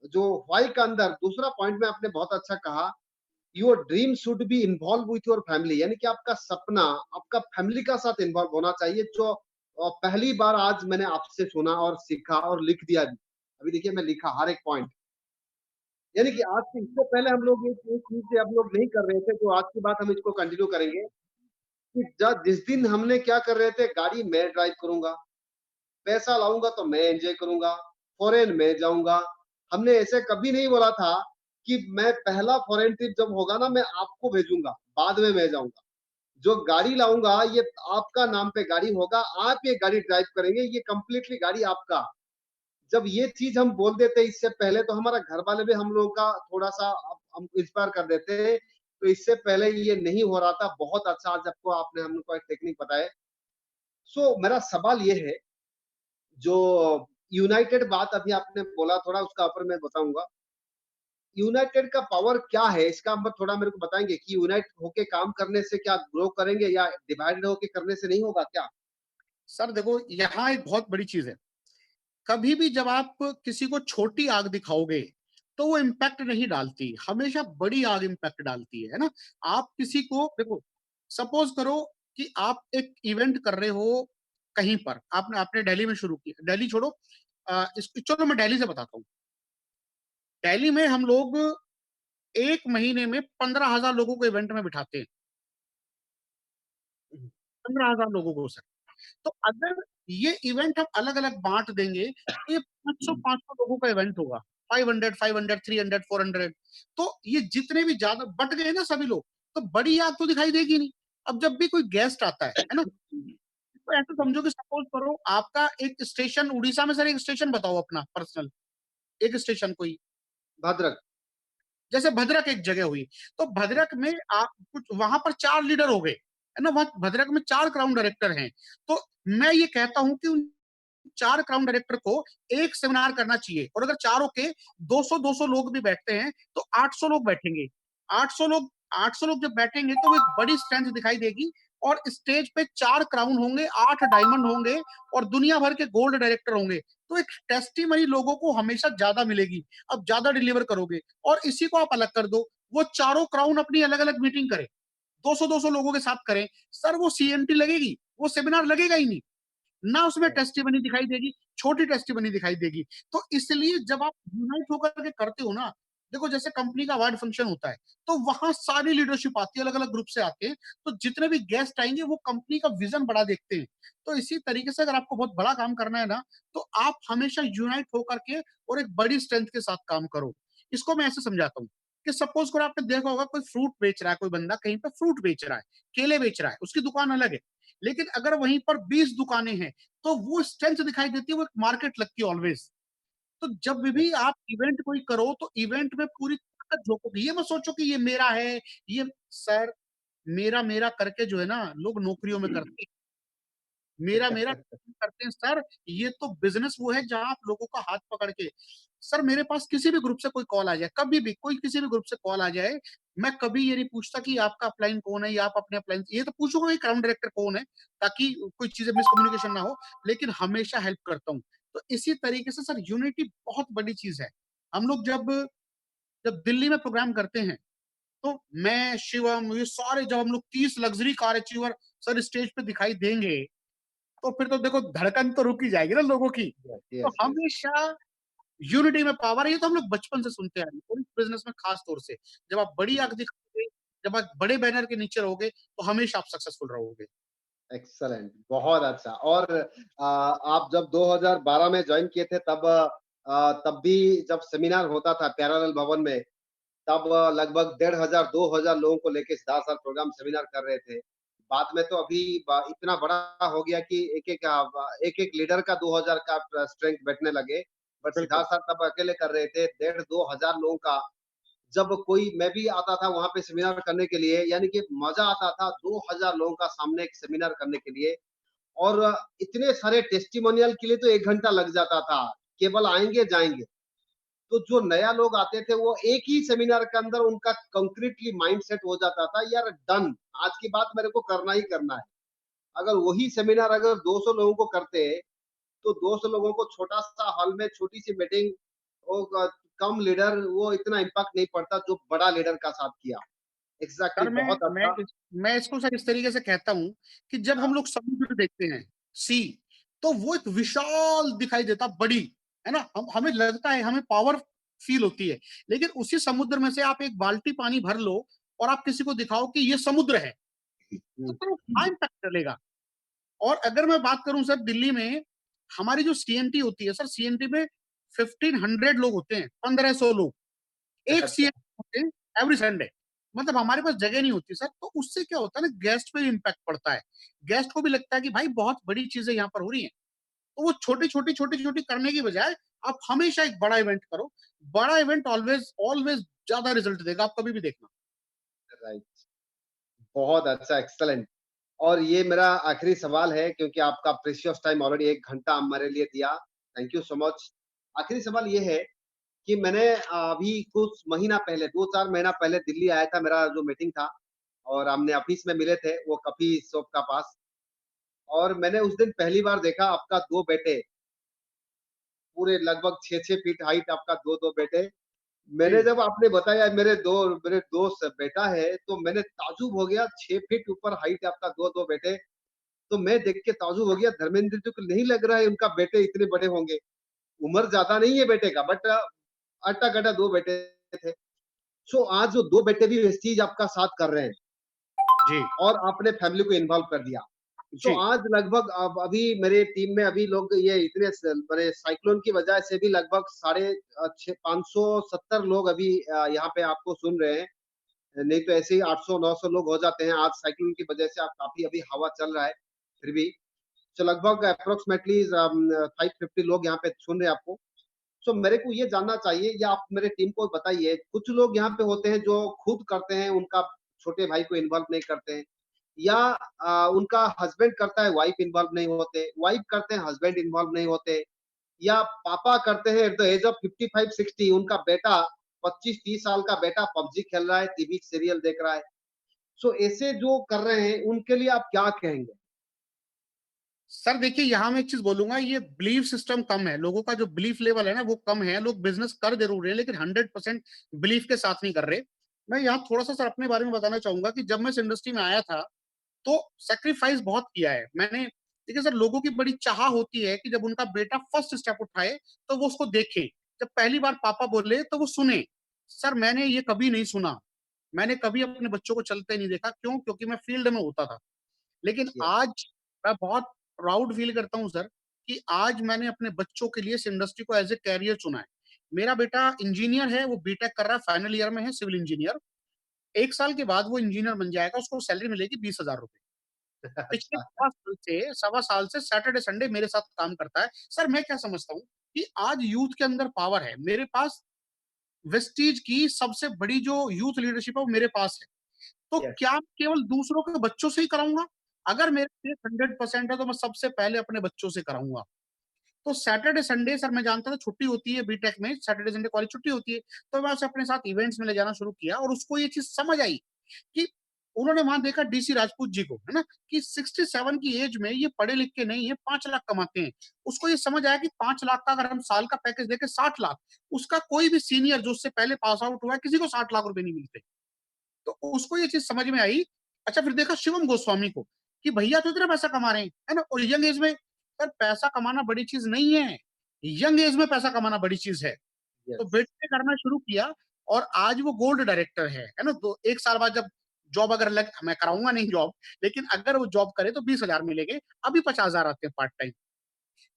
जो व्हाई का अंदर दूसरा पॉइंट में आपने बहुत अच्छा कहा, your dream should be involve with your family, यानी कि आपका सपना आपका फैमिली का साथ इन्वॉल्व होना चाहिए, जो पहली बार आज मैंने आपसे सुना और सीखा और लिख दिया भी। अभी देखिए मैं लिखा हर एक पॉइंट, यानी कि आज से इससे पहले हम लोग एक चीज़ हम लोग नहीं कर रहे थे, तो आज की बात हम इसको कंटिन्यू करेंगे कि ज जिस दिन हमने क्या कर रहे थे, गाड़ी मैं ड्राइव करूँगा, पैसा लाऊँगा तो मैं एन्जॉय करूँगा, फॉरेन मैं जाऊँगा। हमने ऐसे कभी नहीं बोला था कि मैं पहला फॉरेन ट्रिप जब होगा ना, मैं आपको भेजूँगा, बाद में मैं जाऊँगा। जो गाड़ी लाऊँगा ये आपका नाम पे गाड़ी होगा, आप ये गाड़ी ड्राइव करेंगे, ये कंप्लीटली गाड़ी आपका। जब ये चीज़ हम बोल देते हैं इससे पहले, तो हमारा घरवाले भी हम लोगों का थोड़ा-सा हम इंस्पायर कर देते हैं। तो इससे पहले ये नहीं हो रहा था, बहुत अच्छा आज आपको आपने हमको एक टेक्निक बताया। सो मेरा सवाल ये है, जो यूनाइटेड बात अभी आपने बोला, थोड़ा उसका ऊपर मैं बताऊँगा। यूनाइटेड का पावर क्या है? इसका आप थोड़ा मेरे को बताएँगे कि यूनाइट होके काम करने से क्या ग्रो करेंगे या डिवाइडेड होके करने से नहीं होगा क्या? सर देखो, यहाँ एक बहुत बड़ी चीज़ है। कभी भी जब आप किसी को छोटी आग दिखाओगे, तो वो इम्पैक्ट नहीं डालती, हमेशा बड़ी आग इम्पैक्ट डालती है ना? आप किसी को देखो, सपोज़ करो कि आप एक इवेंट कर रहे हो कहीं पर, आपने दिल्ली में शुरू किया, दिल्ली छोड़ो, इस चलो मैं दिल्ली से बताता हूँ। दिल्ली में हम लोग 1 महीने में 15,000 लोगों को इवेंट में बिठाते हैं, 15,000 लोगों को सर। तो अगर ये इवेंट हम अलग-अलग बाँट देंगे, तो ये 500-500 लोगों का इवेंट होगा। 500, 500, 300, 400, तो ये जितने भी ज़्यादा बँट गए ना सभी लोग, तो बड़ी आग तो दिखाई देगी नहीं। अब जब भी कोई गेस्ट आता है ना? तो ऐसे समझो कि सपोज़ करो आपका एक स्टेशन उड़ीसा में, सर एक स्टेशन बताओ अपना पर्सनल, एक स्टेशन कोई, भद्रक। जैसे भद्रक एक जगह हुई, तो भद्रक में आप कुछ वहाँ पर 4 लीडर हो गए, है ना? वहाँ भद्रक में 4 क्राउन डायरेक्टर हैं। तो मैं ये कहता हूँ कि उन 4 क्राउन डायरेक्टर को एक सेमिनार करना चाहिए, और अगर चारों के 200-200 लोग भी बैठते हैं, तो 800 लोग बैठेंगे। 800 लोग जब बैठेंगे तो वो एक बड़ी स्ट्रेंथ दिखाई देगी, और स्टेज पे 4 क्राउन होंगे, 8 डायमंड होंगे और दुनिया भर के गोल्ड डायरेक्टर होंगे। तो एक टेस्टिमनी लोगों को हमेशा ज़्यादा मिलेगी, आप ज़्यादा डिलीवर करोगे। और इसी को आप अलग कर दो, वो चारों क्राउन अपनी अलग-अलग मीटिंग करें, 200-200 लोगों के साथ करें, सर वो सीएमटी लगेगी, वो सेमिनार लगेगा ही नहीं। ना उसमें टेस्टिमनी दिखाई देगी, छोटी टेस्टिमनी दिखाई देगी। तो इसलिए जब आप यूनाइट होकर के करते हो ना, देखो जैसे कंपनी का अवार्ड फंक्शन होता है, तो वहाँ सारी लीडरशिप आती है, अलग-अलग ग्रुप से आते हैं, तो जितने भी गेस्ट आएँगे वो कंपनी का विज़न बड़ा देखते हैं। तो इसी तरीके से अगर आपको बहुत बड़ा काम करना है ना, तो आप हमेशा यूनाइट होकर के और एक बड़ी स्ट्रेंथ के साथ काम करो। इसको मैं ऐसे समझाता हूँ, कि सपोज़ करो आपने देखा होगा कोई फ्रूट बेच रहा है, कोई बंदा कहीं पे फ्रूट बेच रहा है, केले बेच रहा है, उसकी दुकान अलग है। लेकिन अगर वहीं पर 20 दुकानें हैं, तो वो स्ट्रेंथ दिखाई देती है, वो एक मार्केट लगती है ऑलवेज़। तो जब भी आप इवेंट कोई करो, तो इवेंट में पूरी ताकत झोंकोगे। ये मत सोचो कि ये मेरा है, ये सर मेरा-मेरा करके जो है ना, लोग नौकरियों में करते हैं। मेरा मेरा करते हैं सर, ये तो बिज़नेस वो है जहाँ आप लोगों का हाथ पकड़ के सर मेरे पास किसी भी ग्रुप से कोई कॉल आ जाए, कभी भी कोई किसी भी ग्रुप से कॉल आ जाए, मैं कभी ये नहीं पूछता कि आपका अपलाइन कौन है या आप अपने अपलाइन ये तो पूछूँगा कि क्राउन डायरेक्टर कौन है, ताकि कोई चीज़ें मिसकम्युनिकेशन ना हो, लेकिन हमेशा हेल्प करता हूँ। तो इसी तरीके से सर यूनिटी बहुत बड़ी चीज़ है। हम लोग जब जब दिल्ली में प्रोग्राम करते हैं, तो मैं, शिवम ये सारे जब हम लोग 30 luxury car achiever sir stage पे दिखाई देंगे, तो फिर तो देखो धड़कन तो रुक ही जाएगी ना लोगों की। यस, तो यस, यस। हमेशा यूनिटी में पावर है, ये तो हम लोग बचपन से सुनते आ रहे हैं और इस बिज़नेस में खास तौर से। जब आप बड़ी आँख दिखाओगे, जब आप बड़े बैनर के नीचे रहोगे, तो हमेशा आप सक्सेसफुल रहोगे। एक्सीलेंट, बहुत अच्छा। और आप जब 2012 में जॉइन किए थे तब भी जब सेमिनार होता था प्यारालाल भवन में, तब लगभग 1500 2000 लोगों को लेके सिद्धार्थ सर प्रोग्राम सेमिनार कर रहे थे। बाद में तो अभी इतना बड़ा हो गया कि एक-एक लीडर का 2000 का स्ट्रेंथ बैठने लगे। बट बिल्कुल। सिद्धार्थ सर तब अकेले कर रहे थे, डेढ़ 2000 लोगों का। जब कोई मैं भी आता था वहाँ पे सेमिनार करने के लिए, यानी कि मज़ा आता था 2000 लोगों का सामने एक सेमिनार करने के लिए। और इतने सारे टेस्टिमोनियल के लिए तो 1 घंटा लग जाता था, केवल आएँगे, जाएँगे। तो जो नया लोग आते थे वो एक ही सेमिनार के अंदर उनका कंक्रीटली माइंडसेट हो जाता था, यार डन, आज की बात मेरे को करना ही करना है। अगर वही सेमिनार अगर 200 लोगों को करते, तो 200 लोगों को छोटा-सा हॉल में छोटी-सी मीटिंग, वो कम लीडर वो इतना इम्पैक्ट नहीं पड़ता जो बड़ा लीडर का साथ किया। एग्ज़ैक्टली, सर बहुत अच्छा। मैं इसको सर इस तरीके से कहता हूँ कि जब हाँ, हम लोग समुद्र देखते हैं, सी, तो वो एक विशाल दिखाई देता बड़ी, है ना? हम हमें लगता है हमें पावर फील होती है। लेकिन उसी समुद्र में से आप एक बाल्टी पानी भर लो और आप किसी को दिखाओ कि ये समुद्र है, तो हुँ, फिर वो कहाँ इम्पैक्ट डालेगा? और अगर मैं बात करूँ सर दिल्ली में, हमारी जो सीएनटी होती है सर, सीएनटी में 1500 लोग होते हैं, 1500 लोग। एक अच्छा, सीएम होते हैं एवरी संडे। मतलब हमारे पास जगह नहीं होती सर, तो उससे क्या होता है ना गेस्ट पे भी इम्पैक्ट पड़ता है। गेस्ट को भी लगता है कि भाई बहुत बड़ी चीज़ें यहाँ पर हो रही हैं। तो वो छोटी-छोटी, छोटी-छोटी करने की बजाय आप हमेशा एक बड़ा इवेंट करो। बड़ा इवेंट ऑलवेज़ ऑलवेज़ ज़्यादा रिज़ल्ट देगा, आप कभी भी देखना। राइट। बहुत अच्छा, एक्सीलेंट। और ये मेरा आखिरी सवाल है क्योंकि आपका प्रेशियस टाइम ऑलरेडी 1 घंटा हमारे लिए दिया। Thank you so much. आखिरी सवाल ये है कि मैंने अभी कुछ महीना पहले 2-4 महीना पहले दिल्ली आया था, मेरा जो मीटिंग था और हमने ऑफ़िस में मिले थे, वो कॉफ़ी शॉप का पास। और मैंने उस दिन पहली बार देखा आपका 2 बेटे, पूरे लगभग 6-6 फीट हाइट आपका 2-2 बेटे। मैंने जी। जब आपने बताया मेरे दोस्त बेटा है, तो मैंने ताज्जुब हो गया, 6 फीट ऊपर हाइट है आपका 2-2 बेटे। तो मैं देख के ताज्जुब हो गया, धर्मेंद्र जी को नहीं लग रहा है उनका बेटे इतने बड़े होंगे। उम्र ज़्यादा नहीं है बेटे का, बट अट्टा-कट्टा 2 बेटे थे। सो आज जो 2 बेटे भी वेस्टीज आपका साथ कर रहे हैं जी, और आपने फैमिली को इन्वॉल्व कर दिया। सो जी। आज लगभग अब अभी मेरे टीम में अभी लोग ये इतने बड़े साइक्लोन की वजह से भी लगभग साढ़े 570 लोग अभी यहाँ पे आपको सुन रहे हैं। नहीं तो ऐसे ही 800-900 लोग हो जाते हैं। आज साइक्लोन की वजह से आप काफ़ी अभी हवा चल रहा है, फिर भी। सो लगभग अप्रॉक्सिमेटली 550 लोग यहाँ पे सुन रहे हैं आपको। सो मेरे को ये जानना चाहिए या आप मेरे टीम को बताइए, कुछ लोग यहाँ पे होते हैं जो खुद करते हैं, उनका छोटे भाई को इन्वॉल्व नहीं करते हैं या उनका हस्बैंड करता है, वाइफ इन्वॉल्व नहीं होते, वाइफ करते हैं, हस्बैंड इन्वॉल्व नहीं होते या पापा करते हैं एट द एज ऑफ 55-60 उनका बेटा 25-30 साल का बेटा पबजी खेल रहा है, टीवी सीरियल देख रहा है। सो ऐसे जो कर रहे हैं, उनके लिए आप क्या कहेंगे? सर देखिए यहाँ मैं एक चीज़ बोलूँगा ये बिलीफ सिस्टम कम है। लोगों का जो बिलीफ लेवल है ना वो कम है। लोग बिज़नेस कर ज़रूर रहे हैं लेकिन 100% बिलीफ के साथ नहीं कर रहे। मैं यहाँ थोड़ा-सा सर अपने बारे में बताना चाहूँगा कि जब मैं इस इंडस्ट्री में आया था, तो सैक्रिफाइस बहुत किया है। मैंने देखिए सर लोगों की बड़ी चाह होती है कि जब उनका बेटा फर्स्ट स्टेप उठाए, तो वो उसको देखे। जब पहली बार पापा बोले तो वो सुने। सर मैंने ये कभी नहीं सुना। मैंने कभी अपने बच्चों को चलते नहीं देखा। क्यों? क्योंकि मैं फील्ड में होता था। लेकिन यस, आज मैं बहुत प्राउड फील करता हूँ सर, कि आज मैंने अपने बच्चों के लिए इस इंडस्ट्री को एज़ अ करियर चुना है। मेरा बेटा इंजीनियर है, वो बीटेक कर रहा है, फाइनल ईयर में है सिविल इंजीनियर। 1 साल के बाद वो इंजीनियर बन जाएगा, उसको सैलरी मिलेगी ₹20,000। पिछले अच्छा, सवा साल से सैटरडे संडे मेरे साथ काम करता है। सर मैं क्या समझता हूँ कि आज यूथ के अंदर पावर है। मेरे पास वेस्टीज की सबसे बड़ी जो यूथ लीडरशिप है वो मेरे पास है। तो यस, क्या केवल दूसरों के बच्चों से ही कराऊँगा? अगर मेरे पास 100% है तो मैं सबसे पहले अपने बच्चों से कराऊँगा। तो सैटरडे संडे सर मैं जानता था छुट्टी होती है बीटेक में, सैटरडे संडे कॉलेज छुट्टी होती है, तो मैं उसे अपने साथ इवेंट्स में ले जाना शुरू किया और उसको ये चीज़ समझ आई कि उन्होंने वहाँ देखा डीसी राजपूत जी को, है ना? कि 67 की एज में ये पढ़े लिख के नहीं है, 5 लाख कमाते हैं। उसको ये समझ आया कि 5 लाख का अगर हम साल का पैकेज देके 60 लाख, उसका कोई भी सीनियर जो उससे पहले पास आउट हुआ है, किसी को 60 लाख रुपए नहीं मिलते। तो उसको ये चीज़ समझ में आई। अच्छा फिर देखा शिवम गोस्वामी को, कि भैया तो इतना पैसा कमा रहे हैं, है ना? और यंग एज में सर पैसा कमाना बड़ी चीज़ नहीं है, यंग एज में पैसा कमाना बड़ी चीज़ है। तो यस, बेटे ने करना शुरू किया और आज वो गोल्ड डायरेक्टर है ना? तो 1 साल बाद जब जॉब अगर लग मैं कराऊँगा नहीं जॉब, लेकिन अगर वो जॉब करे तो 20,000 मिलेंगे, अभी 50,000 आते हैं पार्ट टाइम।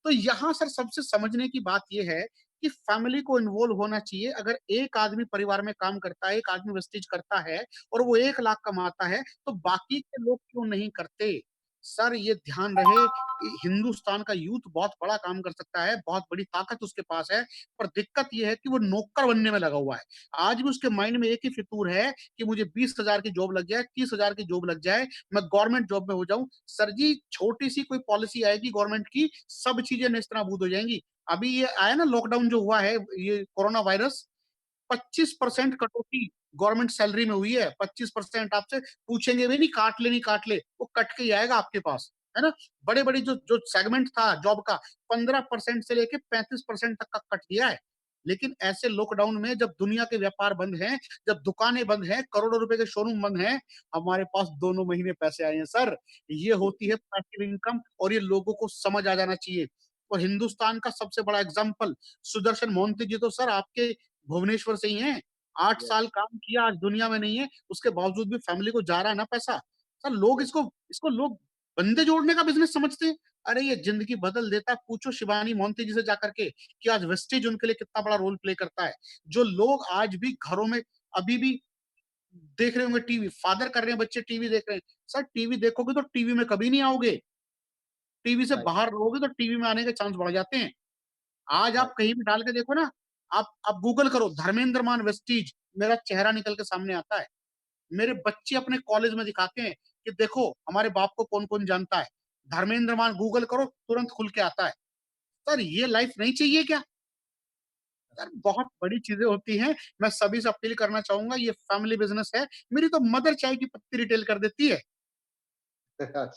तो यहाँ सर सबसे समझने की बात ये है कि फैमिली को इन्वॉल्व होना चाहिए। अगर एक आदमी परिवार में काम करता है, एक आदमी वेस्टेज करता है और वो 1 लाख कमाता है, तो बाकी के लोग क्यों नहीं करते? सर ये ध्यान रहे हिंदुस्तान का यूथ बहुत बड़ा काम कर सकता है, बहुत बड़ी ताकत उसके पास है, पर दिक्कत ये है कि वो नौकर बनने में लगा हुआ है। आज भी उसके माइंड में एक ही फितूर है कि मुझे 20,000 की जॉब लग जाए, 30,000 की जॉब लग जाए, मैं गवर्नमेंट जॉब में हो जाऊँ। सर जी, छोटी-सी कोई पॉलिसी आएगी गवर्नमेंट की, सब चीज़ें नेस्तनाबूद हो जाएँगी। अभी ये आया ना लॉकडाउन जो हुआ है, ये कोरोना वायरस, 25% कटौती गवर्नमेंट सैलरी में हुई है। 25% आपसे पूछेंगे भी नहीं, काट ले, नहीं काट ले, वो कट के ही आएगा आपके पास, है ना? बड़े-बड़ी जो जो सेगमेंट था जॉब का, 15% से लेके 35% तक का कट दिया है। लेकिन ऐसे लॉकडाउन में जब दुनिया के व्यापार बंद हैं, जब दुकानें बंद हैं, करोड़ों रुपए के शोरूम बंद हैं, हमारे पास दोनों महीने पैसे आए हैं सर। ये होती है पैसिव इनकम और ये लोगों को समझ आ जाना चाहिए। और हिंदुस्तान का सबसे बड़ा एग्ज़ाम्पल सुदर्शन मोहंती जी तो सर आपके भुवनेश्वर से ही हैं। 8 यस, साल काम किया, आज दुनिया में नहीं है, उसके बावजूद भी फैमिली को जा रहा है ना पैसा। सर लोग यस। इसको इसको लोग बंदे जोड़ने का बिज़नेस समझते हैं। अरे ये ज़िंदगी बदल देता है, पूछो शिवानी मोहंती जी से जाकर के कि आज वेस्टेज उनके लिए कितना बड़ा रोल प्ले करता है। जो लोग आज भी घरों में अभी भी देख रहे होंगे टीवी, फादर कर रहे हैं, बच्चे टीवी देख रहे हैं। सर टीवी देखोगे तो टीवी में कभी नहीं आओगे। टीवी से राइट, बाहर रहोगे तो टीवी में आने के चांस बढ़ जाते हैं। आज आप राइट। कहीं भी डाल के देखो ना, आप गूगल करो धर्मेंद्र मान वेस्टीज, मेरा चेहरा निकल के सामने आता है। मेरे बच्चे अपने कॉलेज में दिखाते हैं कि देखो हमारे बाप को कौन-कौन जानता है। धर्मेंद्र मान गूगल करो तुरंत खुल के आता है। सर ये लाइफ नहीं चाहिए क्या? सर बहुत बड़ी चीज़ें होती हैं। मैं सभी से अपील करना चाहूँगा ये फैमिली बिज़नेस है। मेरी तो मदर चाय की पत्ती रिटेल कर देती है। सर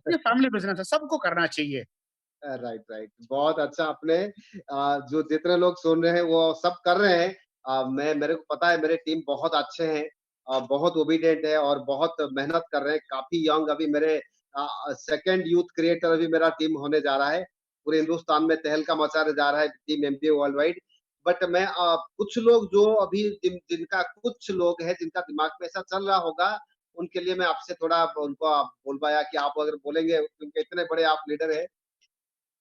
ये फैमिली बिज़नेस है, सबको करना चाहिए। Right, right. बहुत अच्छा आपने जो जितने लोग सुन रहे हैं वो सब कर रहे हैं। मैं मेरे को पता है मेरे टीम बहुत अच्छे हैं, बहुत ओबीडिएंट है और बहुत मेहनत कर रहे हैं। काफ़ी यंग अभी मेरे सेकंड यूथ क्रिएटर अभी मेरा टीम होने जा रहा है। पूरे हिंदुस्तान में तहलका मचाने जा रहा है team MBA world wide. But मैं कुछ लोग जो अभी जिनका कुछ लोग हैं जिनका दिमाग में ऐसा चल रहा होगा, उनके लिए मैं आपसे थोड़ा उनको बोलवाया कि आप अगर बोलेंगे क्योंकि इतने बड़े आप लीडर हैं,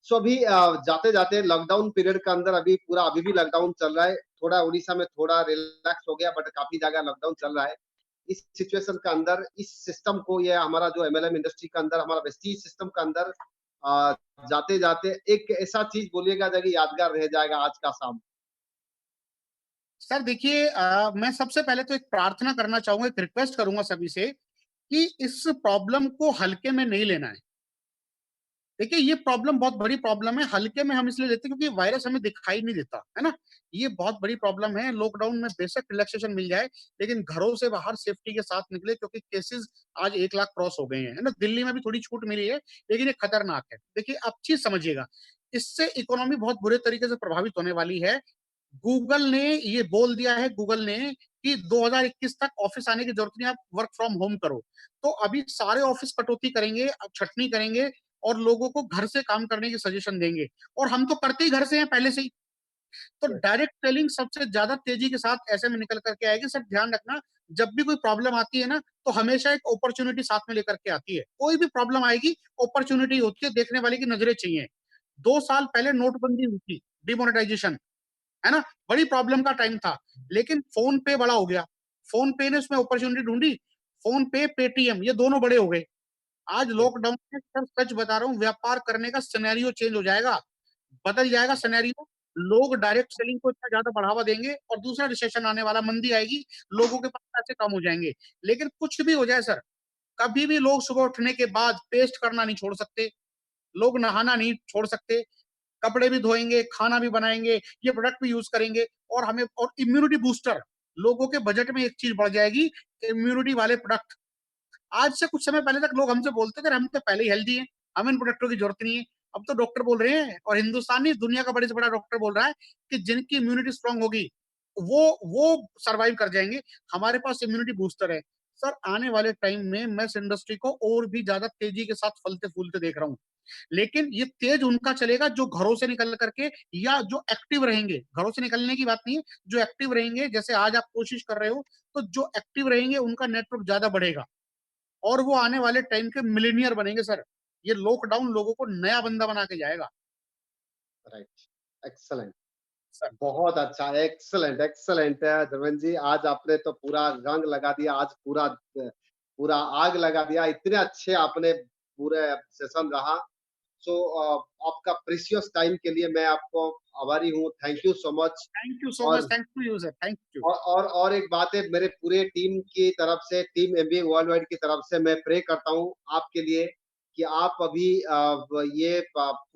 सो अभी जाते-जाते लॉकडाउन पीरियड के अंदर अभी पूरा अभी भी लॉकडाउन चल रहा है। थोड़ा उड़ीसा में थोड़ा रिलैक्स हो गया बट काफ़ी जगह लॉकडाउन चल रहा है। इस सिचुएशन के अंदर इस सिस्टम को ये हमारा जो एमएलएम इंडस्ट्री के अंदर हमारा वेस्टीज सिस्टम के अंदर अ, जाते-जाते एक ऐसा चीज़ बोलिएगा जो कि यादगार रह जाएगा आज का शाम। सर देखिए मैं सबसे पहले तो एक प्रार्थना करना चाहूँगा, एक रिक्वेस्ट करूँगा सभी से कि इस प्रॉब्लम को हल्के में नहीं लेना है। देखिए, ये प्रॉब्लम बहुत बड़ी प्रॉब्लम है, हल्के में हम इसलिए लेते हैं क्योंकि वायरस हमें दिखाई नहीं देता, है ना? ये बहुत बड़ी प्रॉब्लम है, लॉकडाउन में बेशक रिलैक्सेशन मिल जाए, लेकिन घरों से बाहर सेफ्टी के साथ निकले क्योंकि केसेज़ आज 1 लाख क्रॉस हो गए हैं, है ना? दिल्ली में भी थोड़ी छूट मिली है, लेकिन ये खतरनाक है। देखिए, आप चीज़ समझिएगा, इससे इकोनॉमी बहुत बुरे तरीके से प्रभावित होने वाली है। गूगल ने ये बोल दिया है गूगल ने कि 2021 तक ऑफिस आने की जरूरत नहीं, आप वर्क फ्रॉम होम करो। तो अभी सारे ऑफिस कटौती करेंगे, अब छटनी करेंगे और लोगों को घर से काम करने की सजेशन देंगे और हम तो करते ही घर से हैं पहले से ही। तो यस, डायरेक्ट सेलिंग सबसे ज्यादा तेजी के साथ ऐसे में निकल करके आएगी। सब ध्यान रखना, जब भी कोई प्रॉब्लम आती है ना, तो हमेशा एक अपॉर्चुनिटी साथ में लेकर के आती है। कोई भी प्रॉब्लम आएगी, अपॉर्चुनिटी होती है, देखने वाले की नजरें चाहिए। 2 साल पहले नोटबंदी हुई थी, डिमोनेटाइजेशन, है ना? बड़ी प्रॉब्लम का टाइम था, लेकिन फ़ोन पे बड़ा हो गया। फ़ोन पे ने उसमें अपॉर्च्युनिटी ढूँढी, फ़ोन पे, पेटीएम ये दोनों बड़े हो गए। आज यस, लॉकडाउन में सर सच बता रहा हूँ व्यापार करने का सिनेरियो चेंज हो जाएगा, बदल जाएगा सिनेरियो। लोग डायरेक्ट सेलिंग को इतना ज़्यादा बढ़ावा देंगे और दूसरा रिसेशन आने वाला, मंदी आएगी, लोगों के पास पैसे कम हो जाएँगे। लेकिन कुछ भी हो जाए सर, कभी भी लोग सुबह उठने के बाद पेस्ट करना नहीं छोड़ सकते, लोग नहाना नहीं छोड़ सकते, कपड़े भी धोएँगे, खाना भी बनाएँगे, ये प्रोडक्ट भी यूज़ करेंगे और हमें और इम्यूनिटी बूस्टर, लोगों के बजट में एक चीज़ बढ़ जाएगी, इम्यूनिटी वाले प्रोडक्ट। आज से कुछ समय पहले तक लोग हमसे बोलते थे, हम तो पहले ही हेल्दी हैं, हमें इन प्रोडक्टों की ज़रूरत नहीं है। अब तो डॉक्टर बोल रहे हैं और हिंदुस्तान नहीं, दुनिया का बड़े से बड़ा डॉक्टर बोल रहा है कि जिनकी इम्यूनिटी स्ट्रॉन्ग होगी, वो सर्वाइव कर जाएँगे। हमारे पास इम्यूनिटी बूस्टर है। सर, आने वाले टाइम में मैं इस इंडस्ट्री को और भी ज़्यादा तेज़ी के साथ फलते-फूलते देख रहा हूँ। लेकिन ये तेज़ उनका चलेगा जो घरों से निकल कर के या जो एक्टिव रहेंगे। घरों से निकलने की बात नहीं है, जो एक्टिव रहेंगे, जैसे आज आप कोशिश कर रहे हो, तो जो एक्टिव रहेंगे उनका नेटवर्क ज़्यादा बढ़ेगा और वो आने वाले टाइम के मिलियनियर बनेंगे सर। ये लॉकडाउन लोगों को नया बंदा बना के जाएगा। Right, excellent. सर, बहुत अच्छा, एक्सीलेंट, एक्सीलेंट है धर्मेंद्र जी। आज आपने तो पूरा रंग लगा दिया, आज पूरा आग लगा दिया। इतने अच्छे आपने पूरे सेशन रहा। सो आपका प्रीशियस टाइम के लिए मैं आपको आभारी हूँ। Thank you so much. Thank you so much, और thank to you sir, thank you. और एक बात है, मेरे पूरे टीम की तरफ से, टीम एमबीए वर्ल्ड वाइड की तरफ से मैं प्रे करता हूँ आपके लिए कि आप अभी ये